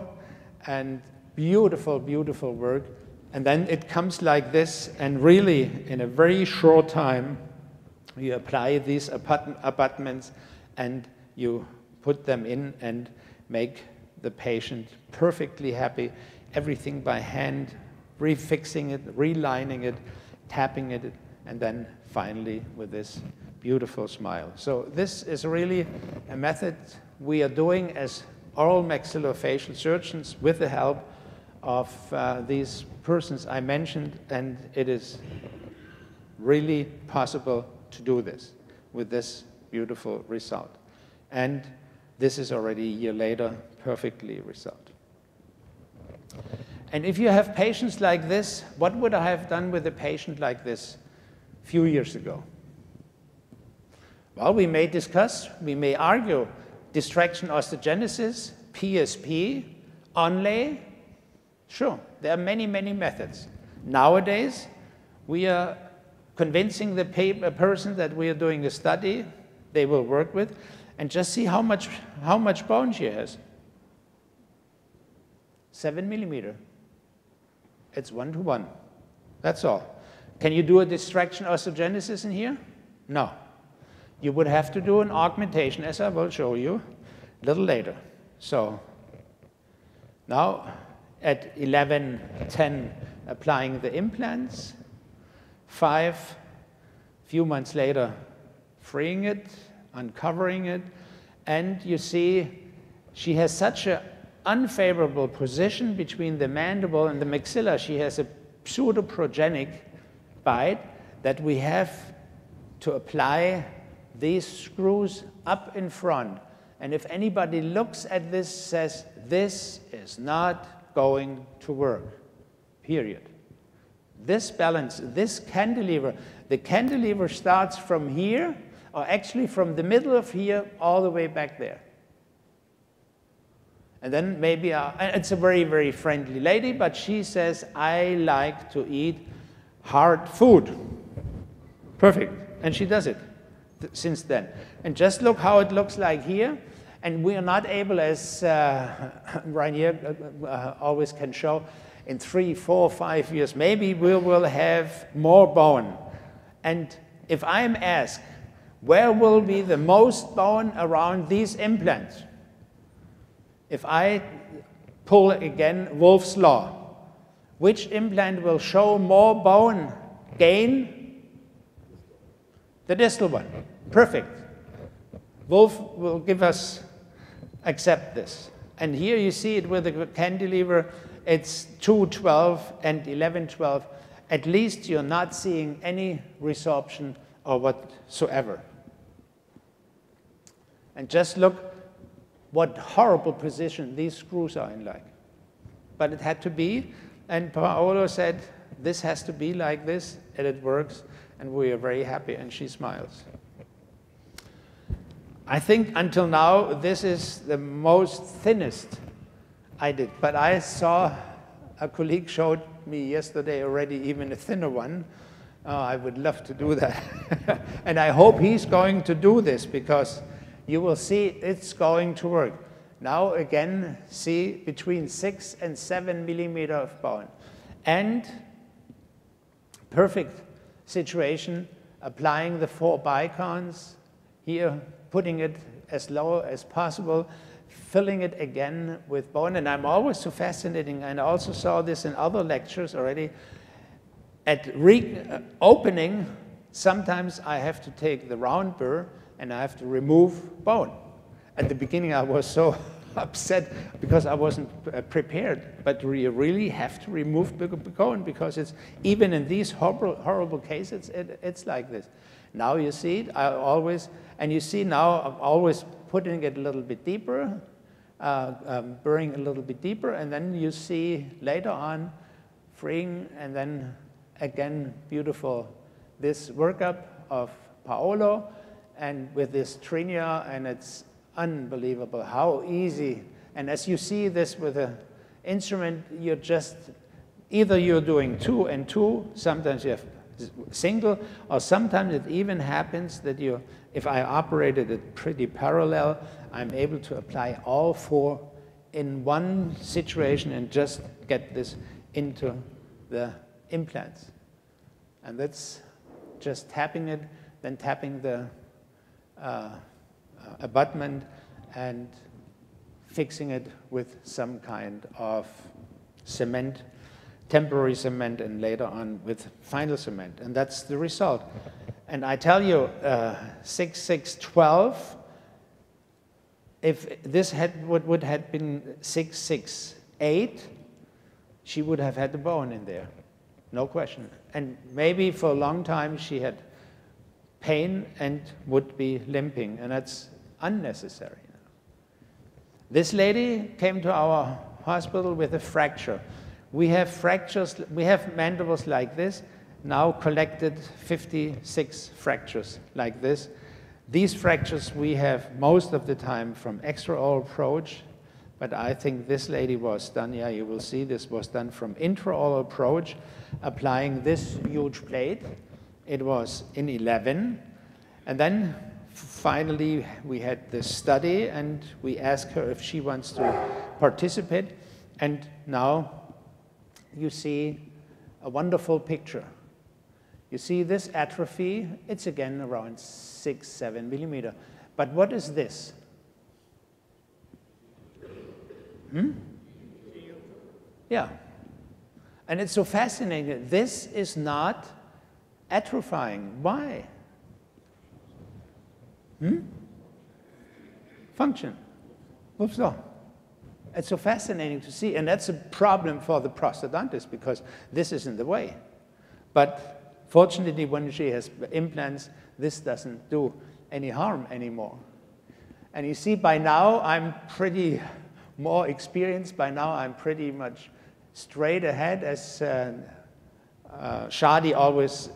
and beautiful, beautiful work. And then it comes like this, and really in a very short time, you apply these abutments and you put them in and make the patient perfectly happy. Everything by hand, refixing it, relining it, tapping it, and then finally with this beautiful smile. So this is really a method we are doing as oral maxillofacial surgeons with the help of these persons I mentioned, and it is really possible to do this with this beautiful result. And this is already a year later, perfectly result. And if you have patients like this, what would I have done with a patient like this a few years ago? Well, we may discuss, we may argue distraction osteogenesis, PSP, onlay. Sure, there are many, many methods. Nowadays, we are convincing the person that we are doing a study they will work with, and just see how much bone she has. 7 millimeter. It's 1:1. That's all. Can you do a distraction osteogenesis in here? No. you would have to do an augmentation, as I will show you a little later. So now at 11:10, applying the implants, 5, few months later, freeing it, uncovering it, and you see she has such an unfavorable position between the mandible and the maxilla. She has a pseudoprogenic bite that we have to apply these screws up in front. And if anybody looks at this, says, this is not going to work, period. This balance, this cantilever, the cantilever starts from here, or actually from the middle of here all the way back there. And then maybe, it's a very, very friendly lady, but she says, I like to eat hard food. Perfect. And she does it since then. And just look how it looks like here. And we are not able, as Rainier always can show, in 3, 4, 5 years, maybe we will have more bone. And if I'm asked, where will be the most bone around these implants? If I pull again Wolff's law, which implant will show more bone gain? The distal one. Perfect. Wolff will give us, accept this. And here you see it with the cantilever, it's 2:12 and 11:12. At least you're not seeing any resorption or whatsoever. And just look what horrible position these screws are in like. But it had to be, and Paolo said, this has to be like this, and it works, and we are very happy, and she smiles. I think until now, this is the most thinnest I did, but I saw a colleague showed me yesterday already even a thinner one. Oh, I would love to do that. And I hope he's going to do this, because you will see it's going to work. Now again, see between 6 and 7 millimeter of bone. And perfect situation, applying the 4 Bicons, here putting it as low as possible, filling it again with bone. And I'm always so fascinating, and I also saw this in other lectures already. At opening, sometimes I have to take the round burr and I have to remove bone. At the beginning, I was so upset because I wasn't prepared. But you really have to remove bone, because it's even in these horrible cases, it's like this. Now you see it. And you see now I'm always putting it a little bit deeper, burring a little bit deeper, and then you see later on freeing, and then again beautiful this workup of Paolo. And with this Cranio, and it's unbelievable how easy. And as you see this with an instrument, you're just, either you're doing 2 and 2, sometimes you have single, or sometimes it even happens that if I operated it pretty parallel, I'm able to apply all 4 in one situation and just get this into the implants. And that's just tapping it, then tapping the abutment and fixing it with some kind of cement, temporary cement, and later on with final cement. And that's the result. And I tell you, 6/6/12, if this would have been 6/6/8, she would have had the bone in there, no question. And maybe for a long time she had pain and would be limping, and that's unnecessary. This lady came to our hospital with a fracture. We have fractures, we have mandibles like this, now collected 56 fractures like this. These fractures we have most of the time from extraoral approach, but I think this lady was done, yeah, you will see this was done from intraoral approach, applying this huge plate. It was in 11, and then finally we had this study, and we asked her if she wants to participate, and now you see a wonderful picture. You see this atrophy, it's again around 6, 7 millimeter. But what is this? Yeah. And it's so fascinating. This is not atrophying. Why? Function. Whoops, no. It's so fascinating to see. And that's a problem for the prosthodontist because this is in the way. But fortunately, when she has implants, this doesn't do any harm anymore. And you see, by now, I'm pretty more experienced. By now, I'm pretty much straight ahead, as Shadi always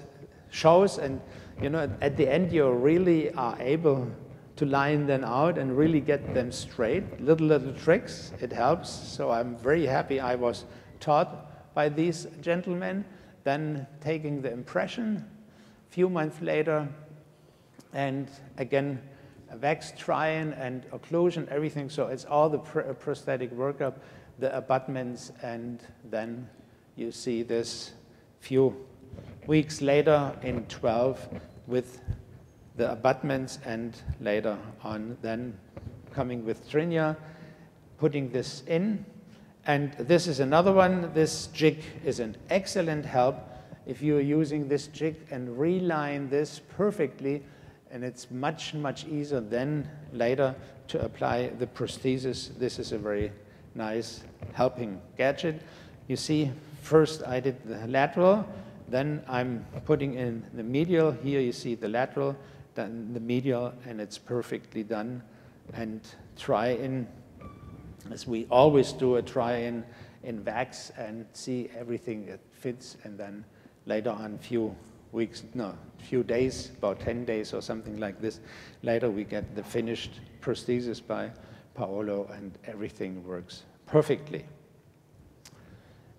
shows. And you know, at the end, you really are able to line them out and really get them straight. Little tricks, it helps. So I'm very happy I was taught by these gentlemen. Then taking the impression a few months later, and again, a wax try-in and occlusion, everything. So it's all the prosthetic workup, the abutments, and then you see this few weeks later in 12 with the abutments, and later on then coming with Trinia, putting this in. And this is another one. This jig is an excellent help if you're using this jig and reline this perfectly, and it's much, much easier then later to apply the prosthesis. This is a very nice helping gadget. You see, first I did the lateral, then I'm putting in the medial. Here you see the lateral, then the medial, and it's perfectly done. And try in, as we always do, a try in wax and see everything that fits, and then later on few days, about 10 days or something like this, later we get the finished prosthesis by Paolo, and everything works perfectly.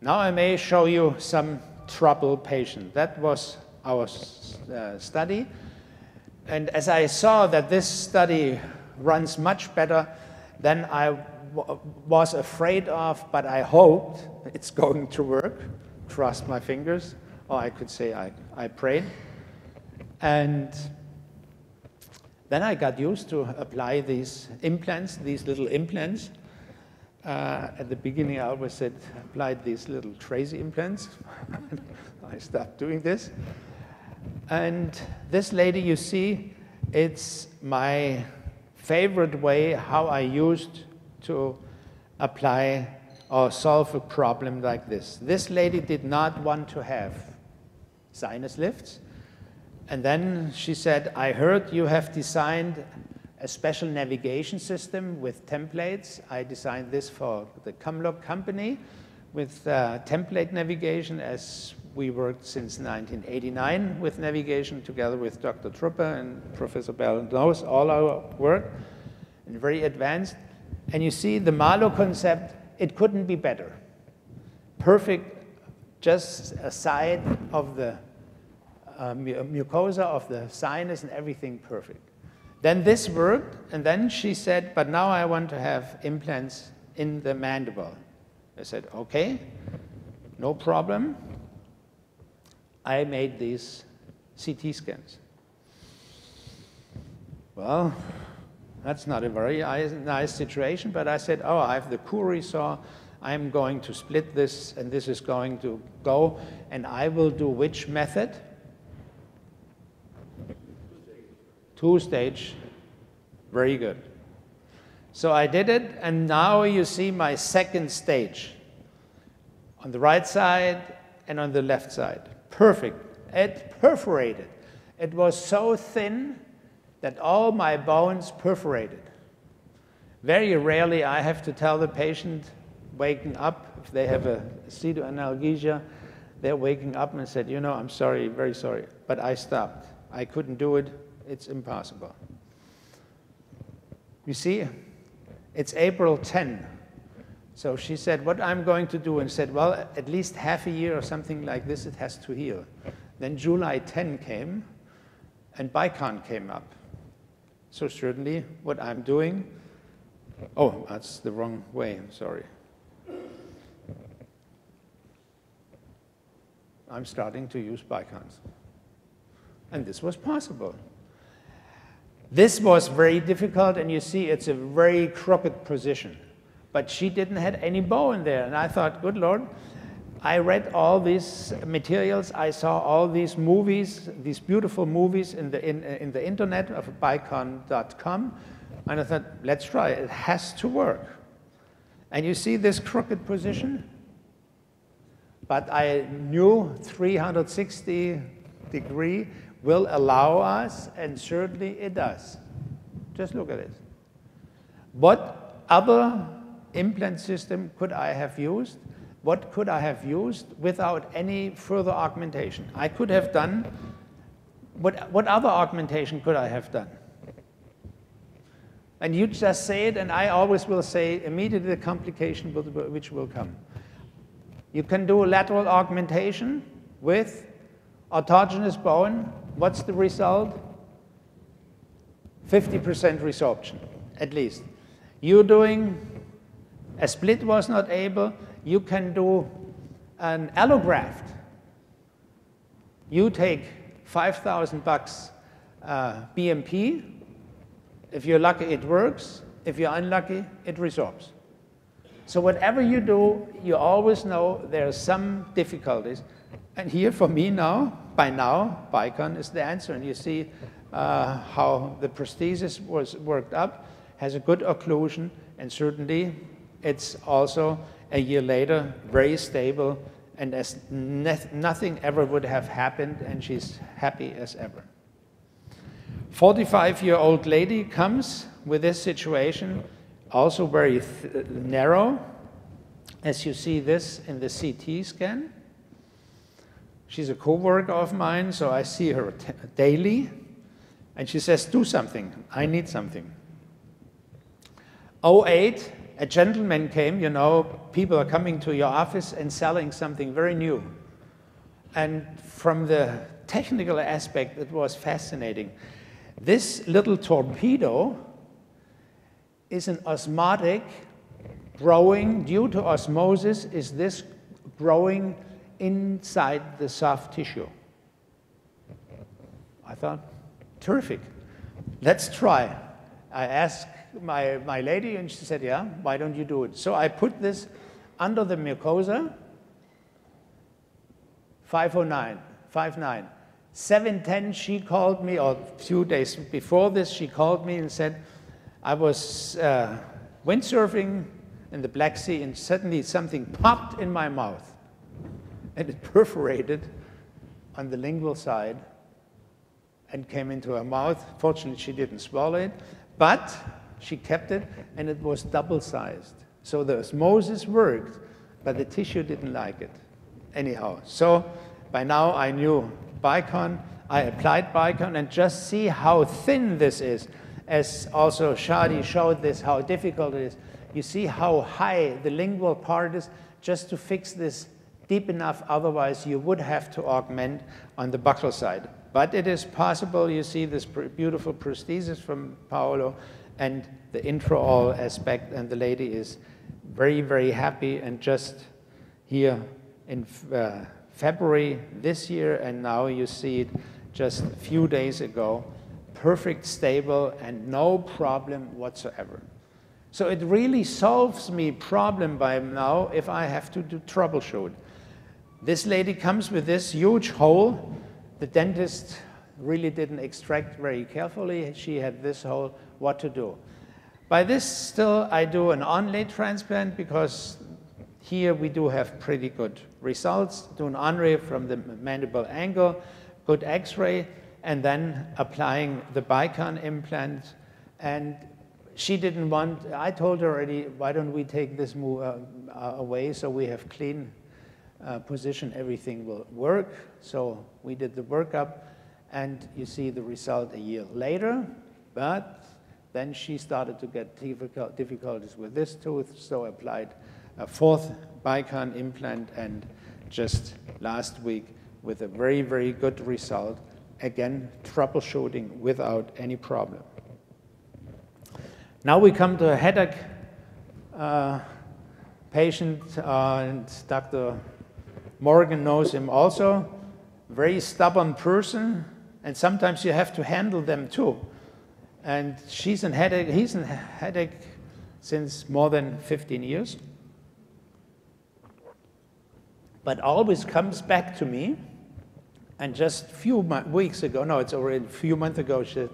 Now I may show you some trouble patient. That was our study. And as I saw that this study runs much better than I was afraid of, but I hoped it's going to work, crossed my fingers, or I could say I prayed. And then I got used to apply these implants, these little implants. At the beginning, I always said, applied these little Tracy implants. I stopped doing this. And this lady, you see, it's my favorite way how I used to apply or solve a problem like this. This lady did not want to have sinus lifts. And then she said, I heard you have designed a special navigation system with templates. I designed this for the Cumlock company with template navigation, as we worked since 1989 with navigation together with Dr. Trupper, and Professor Bell knows all our work, and very advanced. And you see the Marlowe concept, it couldn't be better. Perfect, just a side of the mucosa of the sinus and everything perfect. Then this worked, and then she said, but now I want to have implants in the mandible. I said, okay, no problem. I made these CT scans. Well, that's not a very nice situation, but I said, oh, I have the Curie saw. I'm going to split this, and this is going to go, and I will do which method? Two-stage. Very good. So I did it, and now you see my second stage on the right side and on the left side. Perfect. It perforated. It was so thin that all my bones perforated. Very rarely I have to tell the patient waking up, if they have a pseudoanalgesia, they're waking up and said, you know, I'm sorry, very sorry, but I stopped. I couldn't do it. It's impossible. You see, it's April 10. So she said, what I'm going to do, and said, well, at least half a year or something like this, it has to heal. Then July 10 came, and Bicon came up. So certainly what I'm doing, oh, that's the wrong way, I'm sorry. I'm starting to use Bicons. And this was possible. This was very difficult, and you see it's a very crooked position. But she didn't have any bone there, and I thought, good Lord, I read all these materials, I saw all these movies, these beautiful movies in the internet of Bicon.com, and I thought, let's try it. It has to work. And you see this crooked position? But I knew 360 degree will allow us, and certainly it does. Just look at it. What other implant system could I have used? What could I have used without any further augmentation? I could have done, what other augmentation could I have done? And you just say it, and I always will say immediately the complication which will come. You can do lateral augmentation with autogenous bone. What's the result? 50% resorption, at least. You're doing, a split was not able, you can do an allograft. You take $5,000 BMP. If you're lucky, it works. If you're unlucky, it resorbs. So whatever you do, you always know there are some difficulties. And here for me now, by now, Bicon is the answer. And you see how the prosthesis was worked up, has a good occlusion, and certainly it's also a year later very stable, and as nothing ever would have happened, and she's happy as ever. 45-year-old lady comes with this situation, also very narrow, as you see this in the CT scan. She's a co-worker of mine, so I see her daily, and she says, do something, I need something. 2008, a gentleman came, you know, people are coming to your office and selling something very new. And from the technical aspect, it was fascinating. This little torpedo is an osmotic growing, due to osmosis, is this growing inside the soft tissue. I thought, terrific, let's try. I asked my lady, and she said, yeah, why don't you do it? So I put this under the mucosa, 509, 59. 7:10, she called me, or a few days before this, she called me and said, I was windsurfing in the Black Sea, and suddenly something popped in my mouth, and it perforated on the lingual side and came into her mouth. Fortunately, she didn't swallow it, but she kept it, and it was double-sized. So the osmosis worked, but the tissue didn't like it anyhow. So by now I knew Bicon. I applied Bicon, and just see how thin this is. As also Shadi showed this, how difficult it is. You see how high the lingual part is just to fix this deep enough, otherwise you would have to augment on the buccal side. But it is possible. You see this beautiful prosthesis from Paolo and the intraoral aspect, and the lady is very, very happy, and just here in February this year, and now you see it just a few days ago, perfect, stable, and no problem whatsoever. So it really solves me problem by now if I have to do troubleshoot. This lady comes with this huge hole. The dentist really didn't extract very carefully. She had this hole, what to do. By this still I do an onlay transplant, because here we do have pretty good results. Do an onlay from the mandible angle, good x-ray, and then applying the Bicon implant. And she didn't want, I told her already, why don't we take this away so we have clean position, everything will work. So we did the workup, and you see the result a year later, but then she started to get difficulties with this tooth, so applied a fourth Bicon implant, and just last week with a very, very good result. Again, troubleshooting without any problem. Now we come to a headache patient, and Dr. Morgan knows him also. Very stubborn person, And sometimes you have to handle them too. And he's in headache since more than 15 years. But always comes back to me. And just a few weeks ago, no, it's already a few months ago, she said,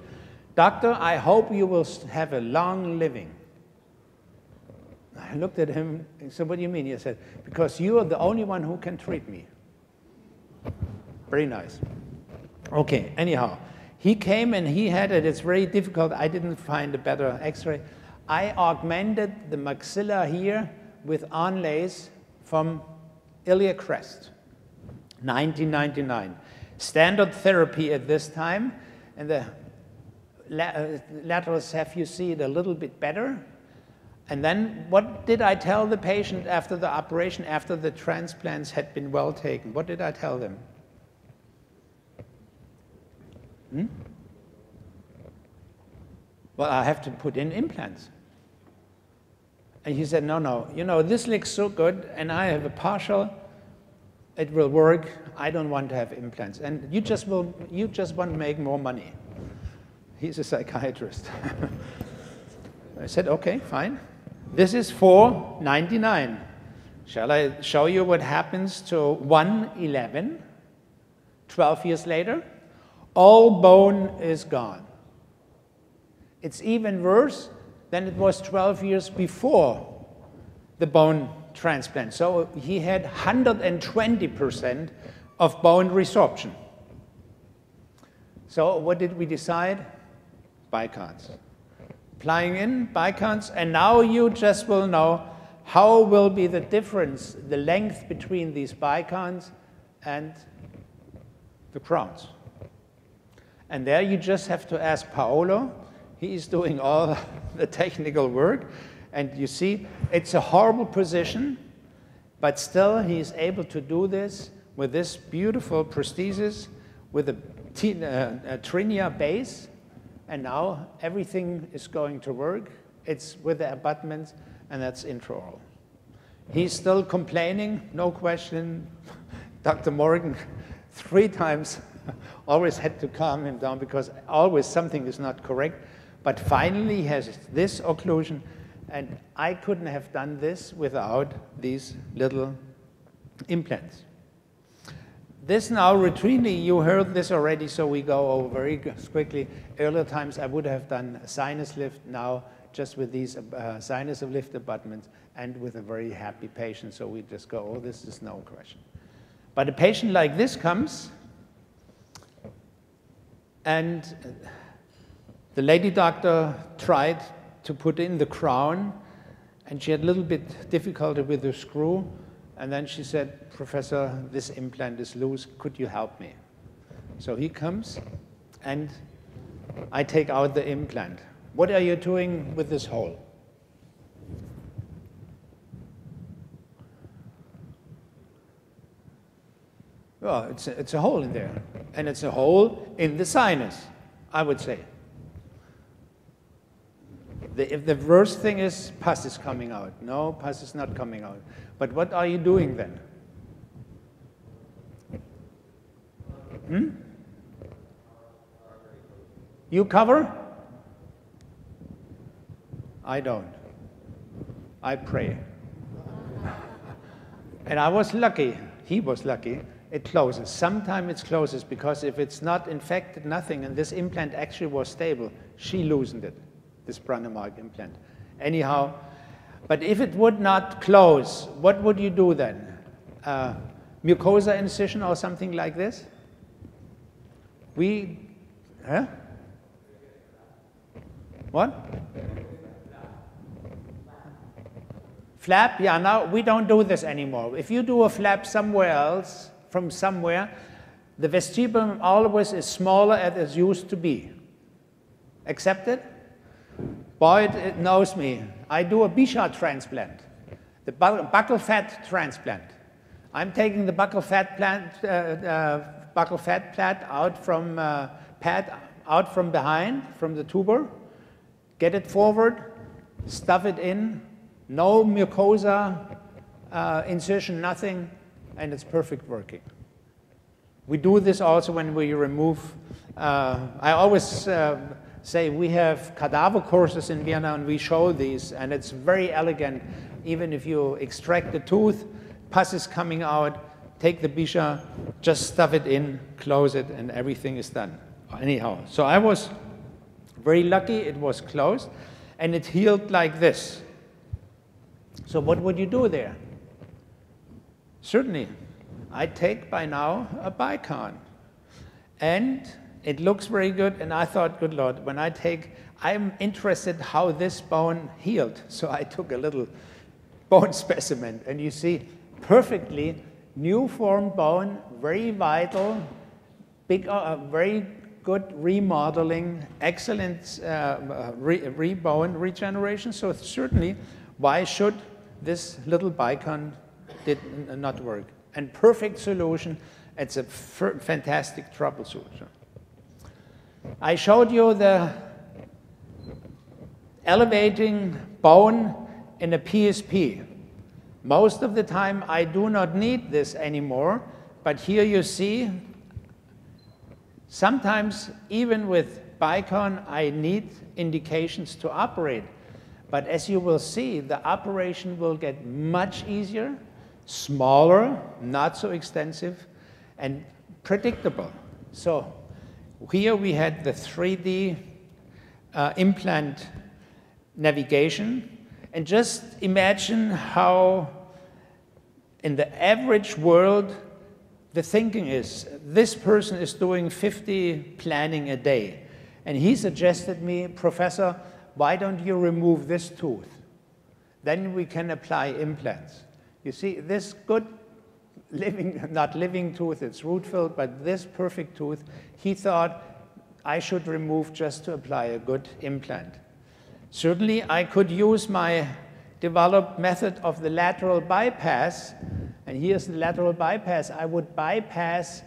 "Doctor, I hope you will have a long living." I looked at him and said, "What do you mean?" He said, "Because you are the only one who can treat me." Very nice. Okay, anyhow, he came and he had it. It's very difficult. I didn't find a better x-ray. I augmented the maxilla here with onlays from iliac crest, 1999. Standard therapy at this time, and the laterals have you see it a little bit better. And then what did I tell the patient after the operation, after the transplants had been well taken? What did I tell them? Well, I have to put in implants. And he said, no, you know, this looks so good, and I have a partial, it will work, I don't want to have implants. And you just want to make more money. He's a psychiatrist. I said, okay, fine. This is $499. Shall I show you what happens to 111, 12 years later? All bone is gone. It's even worse than it was 12 years before the bone transplant. So he had 120% of bone resorption. So what did we decide? Bicons. Applying in Bicons, and now you just will know how will be the difference, the length between these Bicons and the crowns. And there you just have to ask Paolo. He's doing all the technical work. And you see, it's a horrible position, but still he's able to do this with this beautiful prosthesis with a trinia base. And now everything is going to work. It's with the abutments, and that's intraoral. He's still complaining, no question. Dr. Morgan 3 times always had to calm him down because always something is not correct. But finally he has this occlusion, and I couldn't have done this without these little implants. This now routinely, you heard this already, so we go over very quickly. Earlier times I would have done a sinus lift, now just with these sinus lift abutments and with a very happy patient. So we just go, oh, this is no question. But a patient like this comes, and the lady doctor tried to put in the crown, and she had a little bit difficulty with the screw. And then she said, "Professor, this implant is loose. Could you help me?" So he comes, and I take out the implant. What are you doing with this hole? Well, it's a hole in there, and it's a hole in the sinus, I would say. If the worst thing is pus is coming out. No, pus is not coming out. But what are you doing then? You cover? I don't. I pray. And I was lucky. He was lucky. It closes. Sometimes it closes because if it's not infected, nothing, and this implant actually was stable, she loosened it. This Brandemark implant. Anyhow, but if it would not close, what would you do then? Mucosa incision or something like this? What? Flap? Yeah, now we don't do this anymore. If you do a flap somewhere else, from somewhere, the vestibulum always is smaller as it used to be. Accepted? Boyd, it knows me. I do a Bichat transplant, the buccal fat transplant. I'm taking the buccal fat pad out from behind, from the tuber, get it forward, stuff it in, no mucosa incision, nothing, and it's perfect working. We do this also when we remove, I always say we have cadaver courses in Vienna and we show these, and it's very elegant. Even if you extract the tooth, pus is coming out, take the bisha, just stuff it in, close it, and everything is done. Anyhow, so I was very lucky it was closed, and it healed like this. So what would you do there? Certainly, I take by now a Bicon. And it looks very good, and I thought, good Lord, when I take, I'm interested how this bone healed. So I took a little bone specimen, and you see perfectly new formed bone, very vital, big, very good remodeling, excellent bone regeneration. So certainly, why should this little Bicon did not work? And perfect solution. It's a fantastic troubleshooter. I showed you the elevating bone in a PSP. Most of the time, I do not need this anymore, but here you see, sometimes even with Bicon, I need indications to operate. But as you will see, the operation will get much easier, smaller, not so extensive, and predictable. So here we had the 3D implant navigation. And just imagine how in the average world the thinking is, this person is doing 50 planning a day. And he suggested me, Professor, why don't you remove this tooth? Then we can apply implants. You see, this good living, not living tooth, it's root-filled, but this perfect tooth, he thought I should remove just to apply a good implant. Certainly, I could use my developed method of the lateral bypass, and here's the lateral bypass. I would bypass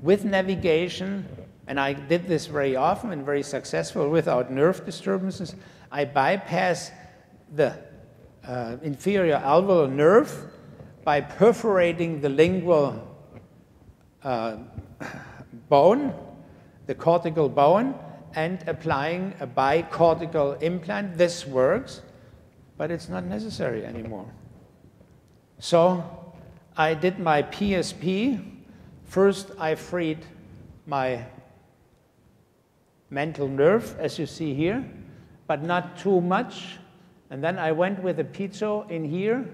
with navigation, and I did this very often and very successful without nerve disturbances. I bypass the inferior alveolar nerve by perforating the lingual bone, the cortical bone, and applying a bicortical implant. This works, but it's not necessary anymore. So I did my PSP. First, I freed my mental nerve, as you see here, but not too much. And then I went with a piezo in here,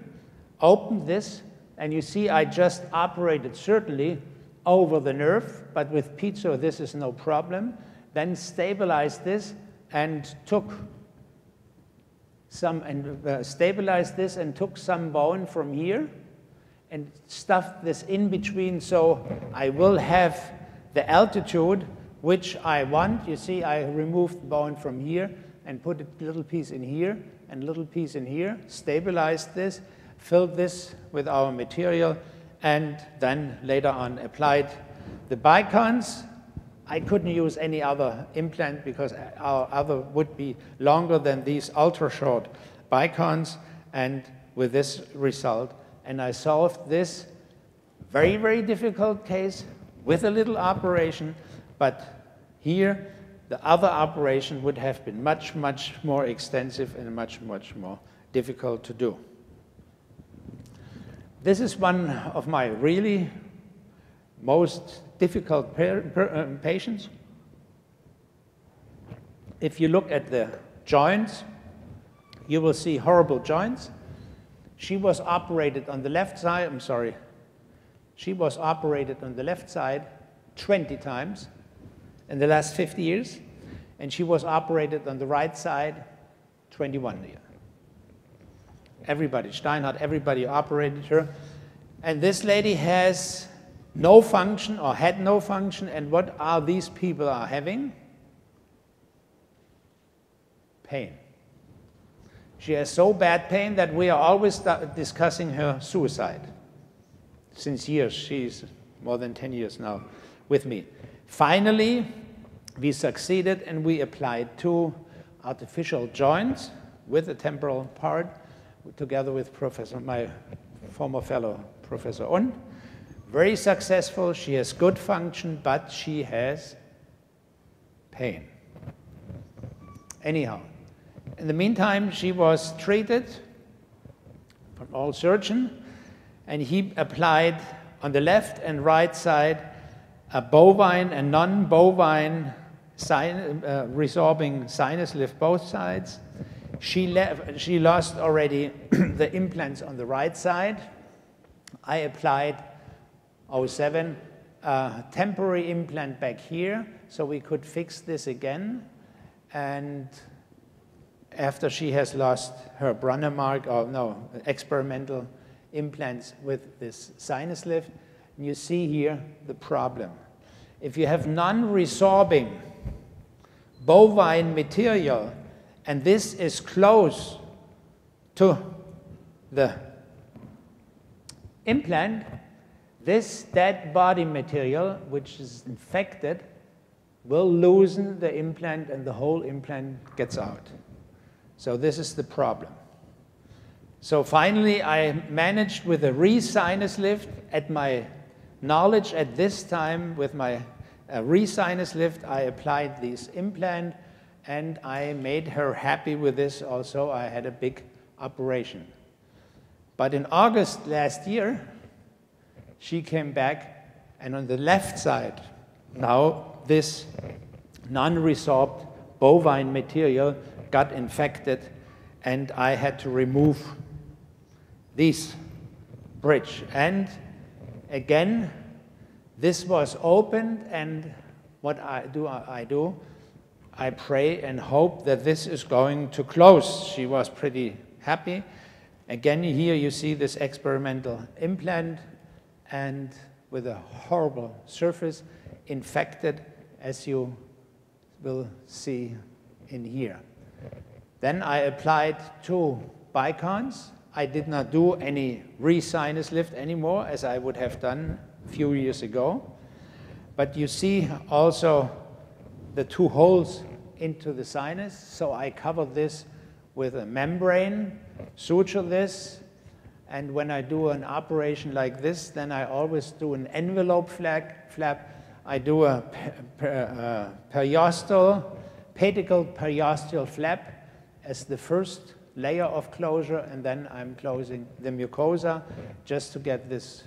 opened this, and you see I just operated certainly over the nerve, but with piezo this is no problem. Then stabilized this and took some, stabilized this and took some bone from here and stuffed this in between, so I will have the altitude which I want. You see, I removed the bone from here and put a little piece in here and a little piece in here, stabilized this, filled this with our material, and then later on applied the Bicons. I couldn't use any other implant because our other would be longer than these ultra-short Bicons, and with this result. And I solved this very, very difficult case with a little operation, but here the other operation would have been much, much more extensive and much, much more difficult to do. This is one of my really most difficult patients. If you look at the joints, you will see horrible joints. She was operated on the left side, I'm sorry. She was operated on the left side 20 times in the last 50 years, and she was operated on the right side 21 years. Everybody, Steinhardt, everybody operated her. And this lady has no function or had no function, and what are these people are having? Pain. She has so bad pain that we are always discussing her suicide. Since years, she's more than 10 years now with me. Finally, we succeeded and we applied 2 artificial joints with a temporal part together with my former fellow, Professor Un. very successful, she has good function, but she has pain. Anyhow, in the meantime, she was treated from all surgeon, and he applied on the left and right side a bovine and non-bovine resorbing sinus lift both sides. She lost already the implants on the right side. I applied 07 temporary implant back here so we could fix this again. And after she has lost her Brunner-Mark, or no, experimental implants with this sinus lift, you see here the problem. If you have non-resorbing bovine material, and this is close to the implant, this dead body material, which is infected, will loosen the implant and the whole implant gets out. So this is the problem. So finally, I managed with a re-sinus lift. At my knowledge at this time, with my re-sinus lift, I applied this implant, and I made her happy with this also. I had a big operation. But in August last year, she came back, and on the left side, now this non-resorbed bovine material got infected, and I had to remove this bridge. And again, this was opened, and what I do, I pray and hope that this is going to close. She was pretty happy. Again, here you see this experimental implant, and with a horrible surface, infected, as you will see in here. Then I applied 2 Bicons. I did not do any re-sinus lift anymore, as I would have done a few years ago. But you see also the 2 holes into the sinus. So I covered this with a membrane, suture this, and when I do an operation like this, then I always do an envelope flap. I do a pedicle periosteal flap as the first layer of closure, and then I'm closing the mucosa just to get this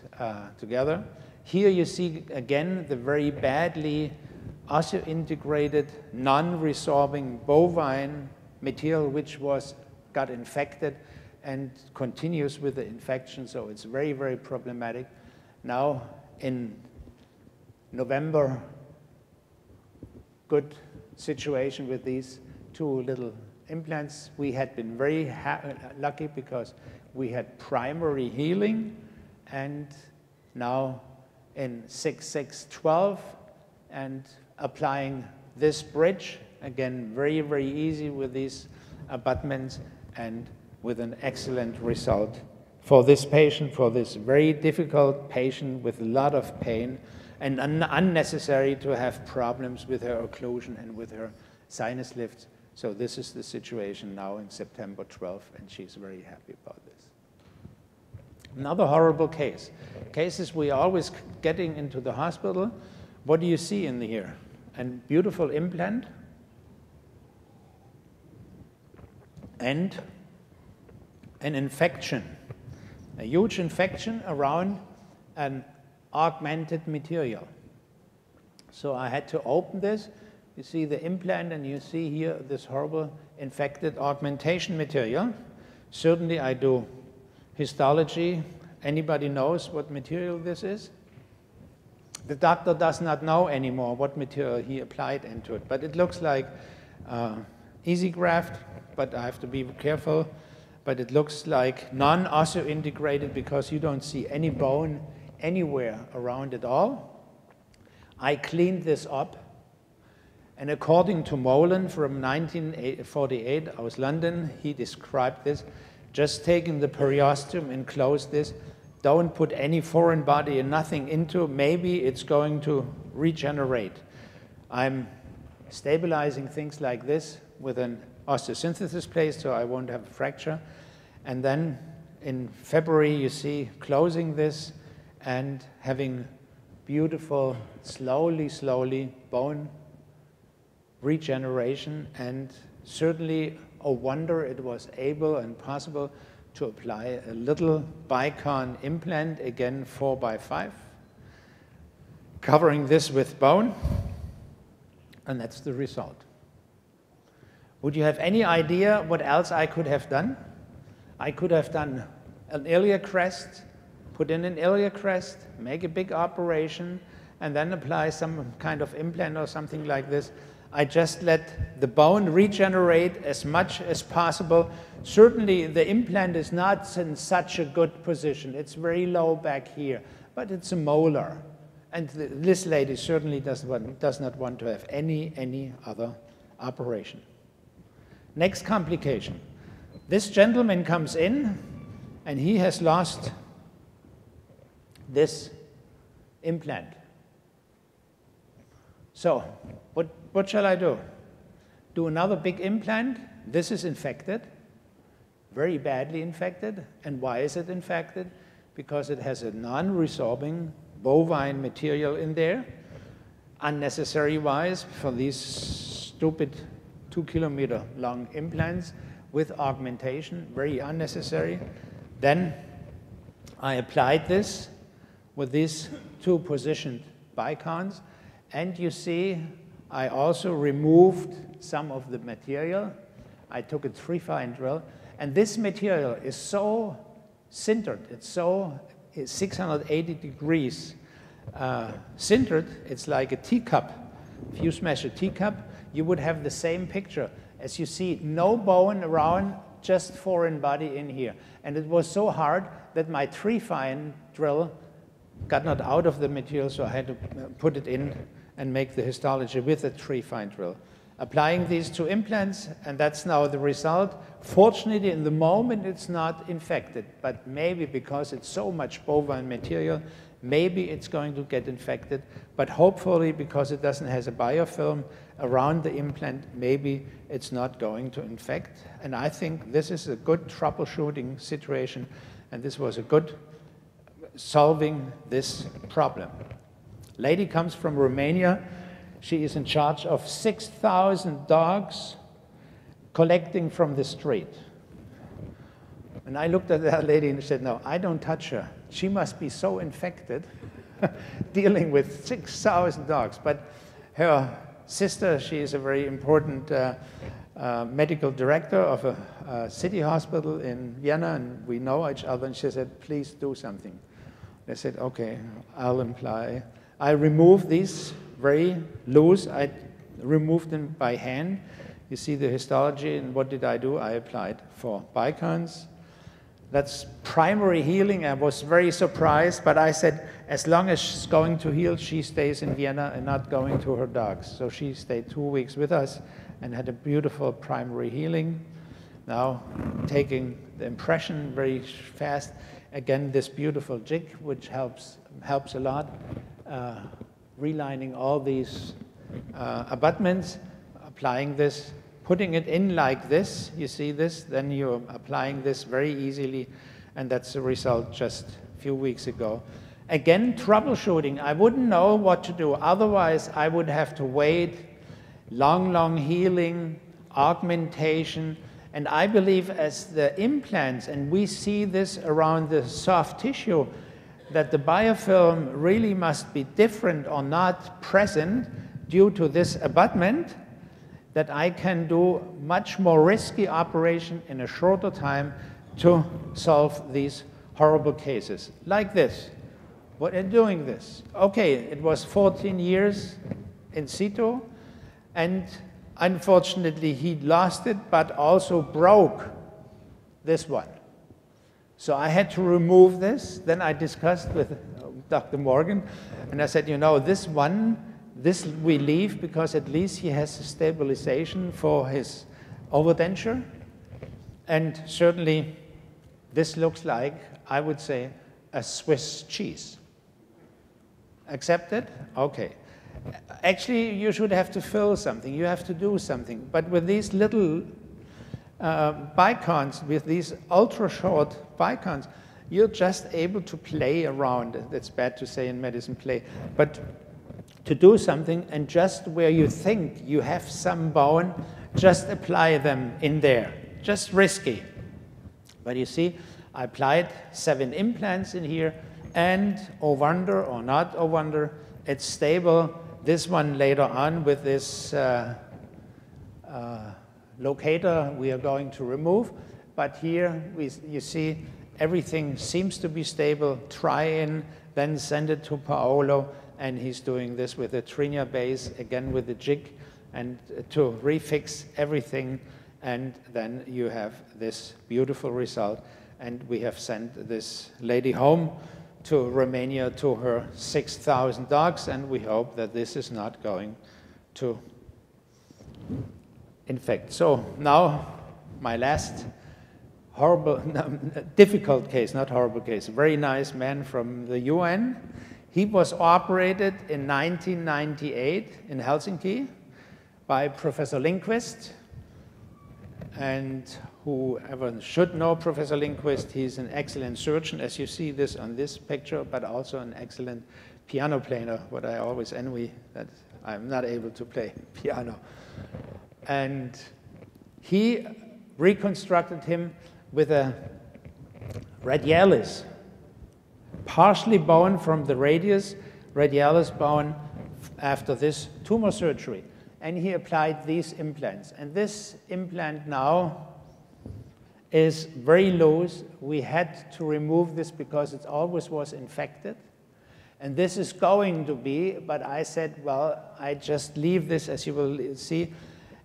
together. Here you see again the very badly osseointegrated, non-resorbing bovine material which got infected and continues with the infection, so it's very, very problematic. Now in November, good situation with these 2 little implants. We had been very lucky because we had primary healing, and now in 6/6/12 and applying this bridge, again very, very easy with these abutments and with an excellent result for this patient, for this very difficult patient with a lot of pain, and unnecessary to have problems with her occlusion and with her sinus lifts. So this is the situation now in September 12th, and she's very happy about this. Another horrible case. Cases we are always getting into the hospital. What do you see in here? A beautiful implant and an infection, a huge infection around an augmented material. So I had to open this. You see the implant, and you see here this horrible infected augmentation material. Certainly I do histology. Anybody knows what material this is? The doctor does not know anymore what material he applied into it, but it looks like easy graft, but I have to be careful. But it looks like non-osseointegrated because you don't see any bone anywhere around it all. I cleaned this up, and according to Molen from 1948 out of London, he described this: just taking the periosteum and close this, don't put any foreign body and nothing into, maybe it's going to regenerate. I'm stabilizing things like this with an osteosynthesis plate so I won't have a fracture. And then in February, you see closing this, and having beautiful, slowly bone regeneration, and certainly a wonder it was able and possible to apply a little Bicon implant, again 4x5, covering this with bone, and that's the result. Would you have any idea what else I could have done? I could have done an iliac crest, put in an iliac crest, make a big operation, and then apply some kind of implant or something like this. I just let the bone regenerate as much as possible. Certainly the implant is not in such a good position. It's very low back here, but it's a molar. And this lady certainly does not want to have any other operation. Next complication. This gentleman comes in and he has lost this implant. So what shall I do? Do another big implant? This is infected, very badly infected. And why is it infected? Because it has a non-resorbing bovine material in there, unnecessary-wise for these stupid 2-kilometer long implants with augmentation, very unnecessary. Then I applied this with these 2 positioned Bicons, and you see I also removed some of the material. I took a 3-fine drill, and this material is so sintered, it's 680 degrees sintered, it's like a teacup. If you smash a teacup, you would have the same picture. As you see, no bone around, just foreign body in here. And it was so hard that my 3-fine drill got not out of the material, so I had to put it in and make the histology with a 3-fine drill. Applying these 2 implants, and that's now the result. Fortunately, in the moment, it's not infected, but maybe because it's so much bovine material, maybe it's going to get infected, but hopefully, because it doesn't have a biofilm around the implant, maybe it's not going to infect. And I think this is a good troubleshooting situation, and this was a good solving this problem. Lady comes from Romania. She is in charge of 6,000 dogs collecting from the street. And I looked at that lady and said, no, I don't touch her. She must be so infected dealing with 6,000 dogs. But her sister, she is a very important medical director of a city hospital in Vienna, and we know each other, and she said, please do something. I said, okay, I'll apply. I removed these very loose. I removed them by hand. You see the histology, and what did I do? I applied 4 Bicons. That's primary healing. I was very surprised, but I said, as long as she's going to heal, she stays in Vienna and not going to her dogs. So she stayed 2 weeks with us and had a beautiful primary healing. Now, taking the impression very fast. Again, this beautiful jig, which helps a lot. Relining all these abutments, applying this, putting it in like this, you see this, then you're applying this very easily, and that's the result just a few weeks ago. Again, troubleshooting, I wouldn't know what to do. Otherwise, I would have to wait, long healing, augmentation, and I believe as the implants, and we see this around the soft tissue, that the biofilm really must be different or not present due to this abutment, that I can do much more risky operation in a shorter time to solve these horrible cases. Like this. What are doing this? Okay, it was 14 years in situ, and unfortunately he lost it, but also broke this one. So I had to remove this. Then I discussed with Dr. Morgan, and I said, you know, this we leave because at least he has a stabilization for his overdenture. And certainly this looks like, I would say, a Swiss cheese. Accepted? Okay. Actually, you should have to fill something. You have to do something. But with these little Bicons, with these ultra-short Bicons, you're just able to play around. That's bad to say in medicine, play. But to do something, and just where you think you have some bone, just apply them in there. Just risky. But you see, I applied 7 implants in here, and oh wonder, or not oh wonder, it's stable. This one later on with this locator we are going to remove. But here you see everything seems to be stable. Try in, then send it to Paolo, and he's doing this with a Cranio base, again with the jig, and to refix everything. And then you have this beautiful result. And we have sent this lady home to Romania to her 6,000 dogs, and we hope that this is not going to infect. So now my last horrible, difficult case, not horrible case, a very nice man from the UN. He was operated in 1998 in Helsinki by Professor Lindqvist. And whoever should know Professor Lindqvist, he's an excellent surgeon, as you see this on this picture, but also an excellent piano player, what I always envy, that I'm not able to play piano. And he reconstructed him with a radialis, partially bone from the radialis bone after this tumor surgery. And he applied these implants. And this implant now is very loose. We had to remove this because it always was infected. And this is going to be, but I said, well, I just leave this, as you will see,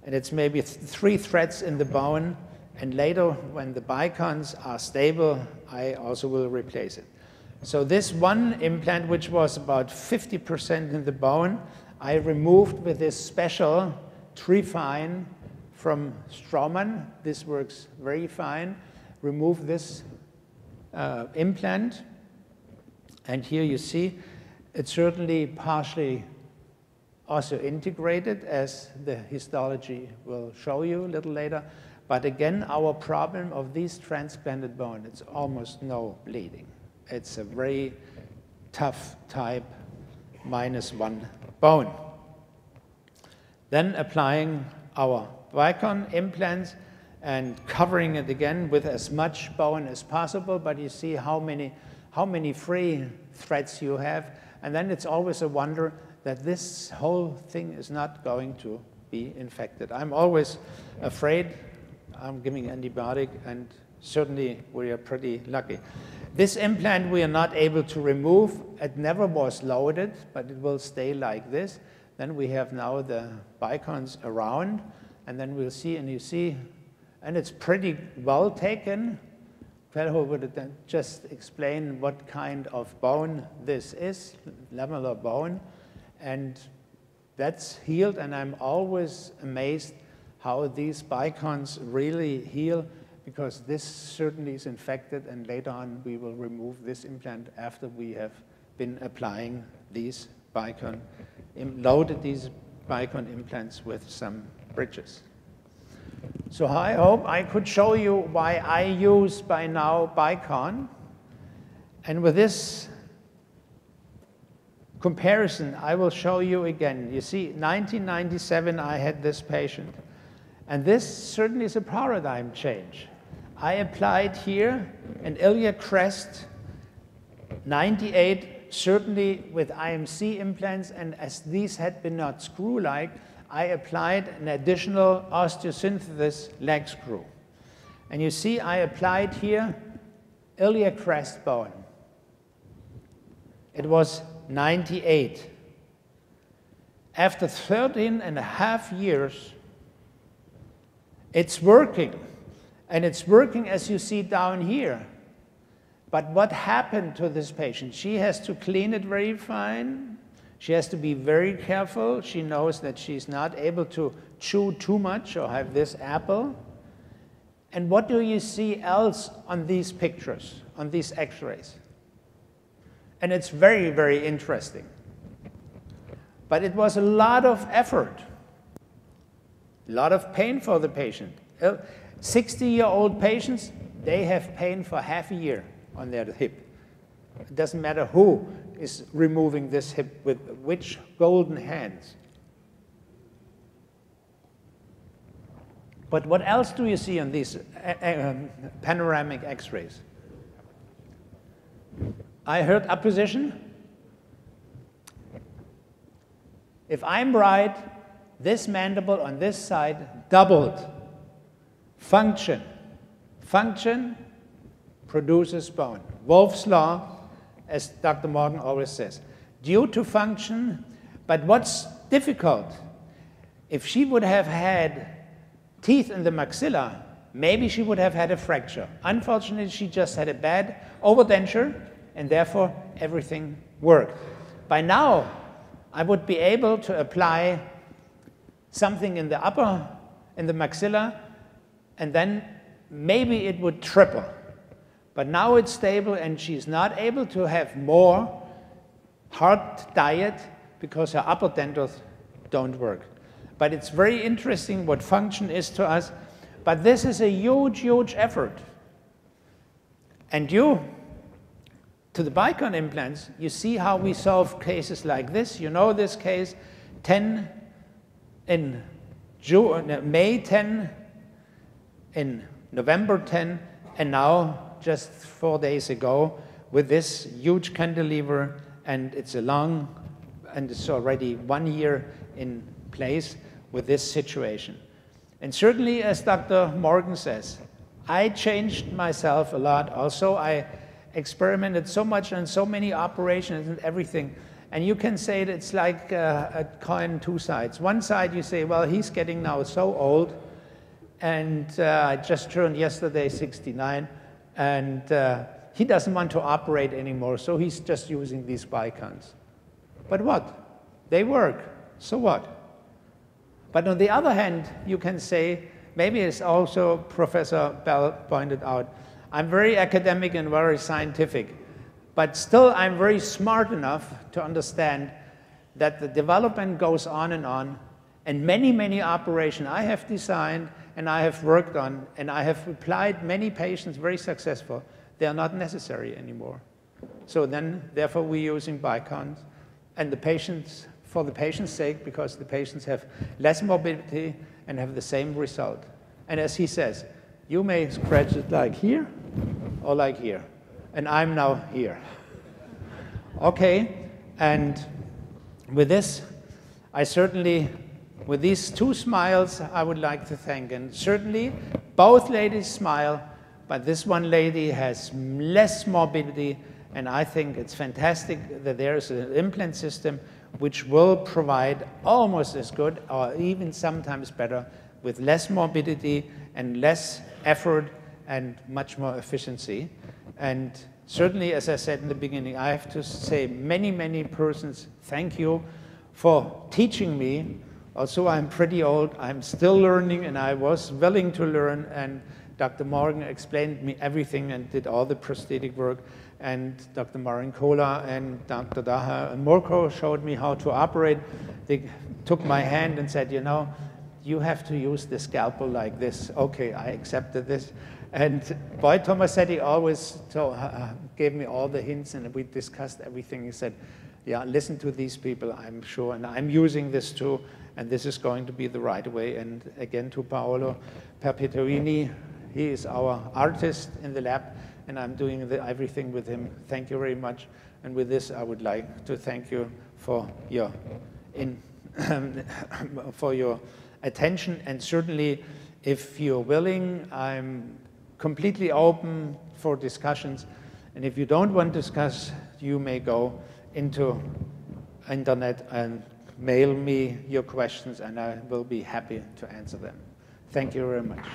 and it's maybe 3 threads in the bone. And later, when the Bicons are stable, I also will replace it. So this one implant, which was about 50% in the bone, I removed with this special Trifine from Straumann. This works very fine. Remove this implant. And here you see it's certainly partially also integrated, as the histology will show you a little later. But again, our problem of these transplanted bone, it's almost no bleeding. It's a very tough type -1 bone. Then applying our Bicon implants and covering it again with as much bone as possible, but you see how many free threads you have. And then it's always a wonder that this whole thing is not going to be infected. I'm always afraid. I'm giving antibiotic, and certainly we are pretty lucky. This implant we are not able to remove. It never was loaded, but it will stay like this. Then we have now the Bicons around, and then we'll see, and you see, and it's pretty well taken. Fellow would just explain what kind of bone this is, lamellar bone, and that's healed, and I'm always amazed how these Bicons really heal, because this certainly is infected, and later on we will remove this implant after we have been applying these Bicon, loaded these Bicon implants with some bridges. So I hope I could show you why I use by now Bicon. And with this comparison, I will show you again. You see, 1997, I had this patient. And this certainly is a paradigm change. I applied here an iliac crest, 98, certainly with IMC implants, and as these had been not screw-like, I applied an additional osteosynthesis leg screw. And you see, I applied here iliac crest bone. It was 98. After 13.5 years, it's working. And it's working, as you see down here. But what happened to this patient? She has to clean it very fine. She has to be very careful. She knows that she's not able to chew too much or have this apple. And what do you see else on these pictures, on these x-rays? And it's very, very interesting. But it was a lot of effort, a lot of pain for the patient. 60-year-old patients, they have pain for half a year. on their hip. It doesn't matter who is removing this hip with which golden hands. But what else do you see on these panoramic X-rays? I heard apposition. If I'm right, this mandible on this side doubled. Function. Function produces bone. Wolff's law, as Dr. Morgan always says. Due to function, but what's difficult, if she would have had teeth in the maxilla, maybe she would have had a fracture. Unfortunately, she just had a bad overdenture, and therefore everything worked. By now, I would be able to apply something in the upper, in the maxilla, and then maybe it would triple. But now it's stable, and she's not able to have more hard diet because her upper dentals don't work. But it's very interesting what function is to us. But this is a huge, huge effort. And due to the Bicon implants, you see how we solve cases like this. You know this case, 10 in May 10, in November 10, and now just 4 days ago with this huge cantilever, and it's and it's already 1 year in place with this situation. And certainly, as Dr. Morgan says, I changed myself a lot. Also, I experimented so much on so many operations and everything. And you can say that it's like a coin, two sides. One side you say, well, he's getting now so old, and I just turned yesterday 69, and he doesn't want to operate anymore, so he's just using these Bicons. But what? They work, so what? But on the other hand, you can say, maybe as also Professor Bell pointed out, I'm very academic and very scientific, but still I'm very smart enough to understand that the development goes on, and many, many operations I have designed and I have worked on, and I have applied many patients very successful, they are not necessary anymore. So then, therefore, we're using Bicons, and the patients, for the patient's sake, because the patients have less morbidity and have the same result. And as he says, you may scratch it like here or like here, and I'm now here. Okay, and with this, I certainly, with these two smiles, I would like to thank, and certainly both ladies smile, but this one lady has less morbidity, and I think it's fantastic that there is an implant system which will provide almost as good, or even sometimes better, with less morbidity and less effort and much more efficiency. And certainly, as I said in the beginning, I have to say many, many persons thank you for teaching me. Also, I'm pretty old, I'm still learning, and I was willing to learn, and Dr. Morgan explained me everything and did all the prosthetic work, and Dr. Marincola and Dr. Daha and Morko showed me how to operate. They took my hand and said, you know, you have to use the scalpel like this. Okay, I accepted this. And Boy Tomasetti always gave me all the hints, and we discussed everything. He said, yeah, listen to these people, I'm sure, and I'm using this too, and this is going to be the right way. And again, to Paolo Perpetuini, he is our artist in the lab, and I'm doing everything with him. Thank you very much. And with this, I would like to thank you for your attention. And certainly, if you're willing, I'm completely open for discussions. And if you don't want to discuss, you may go into internet and mail me your questions, and I will be happy to answer them. Thank you very much.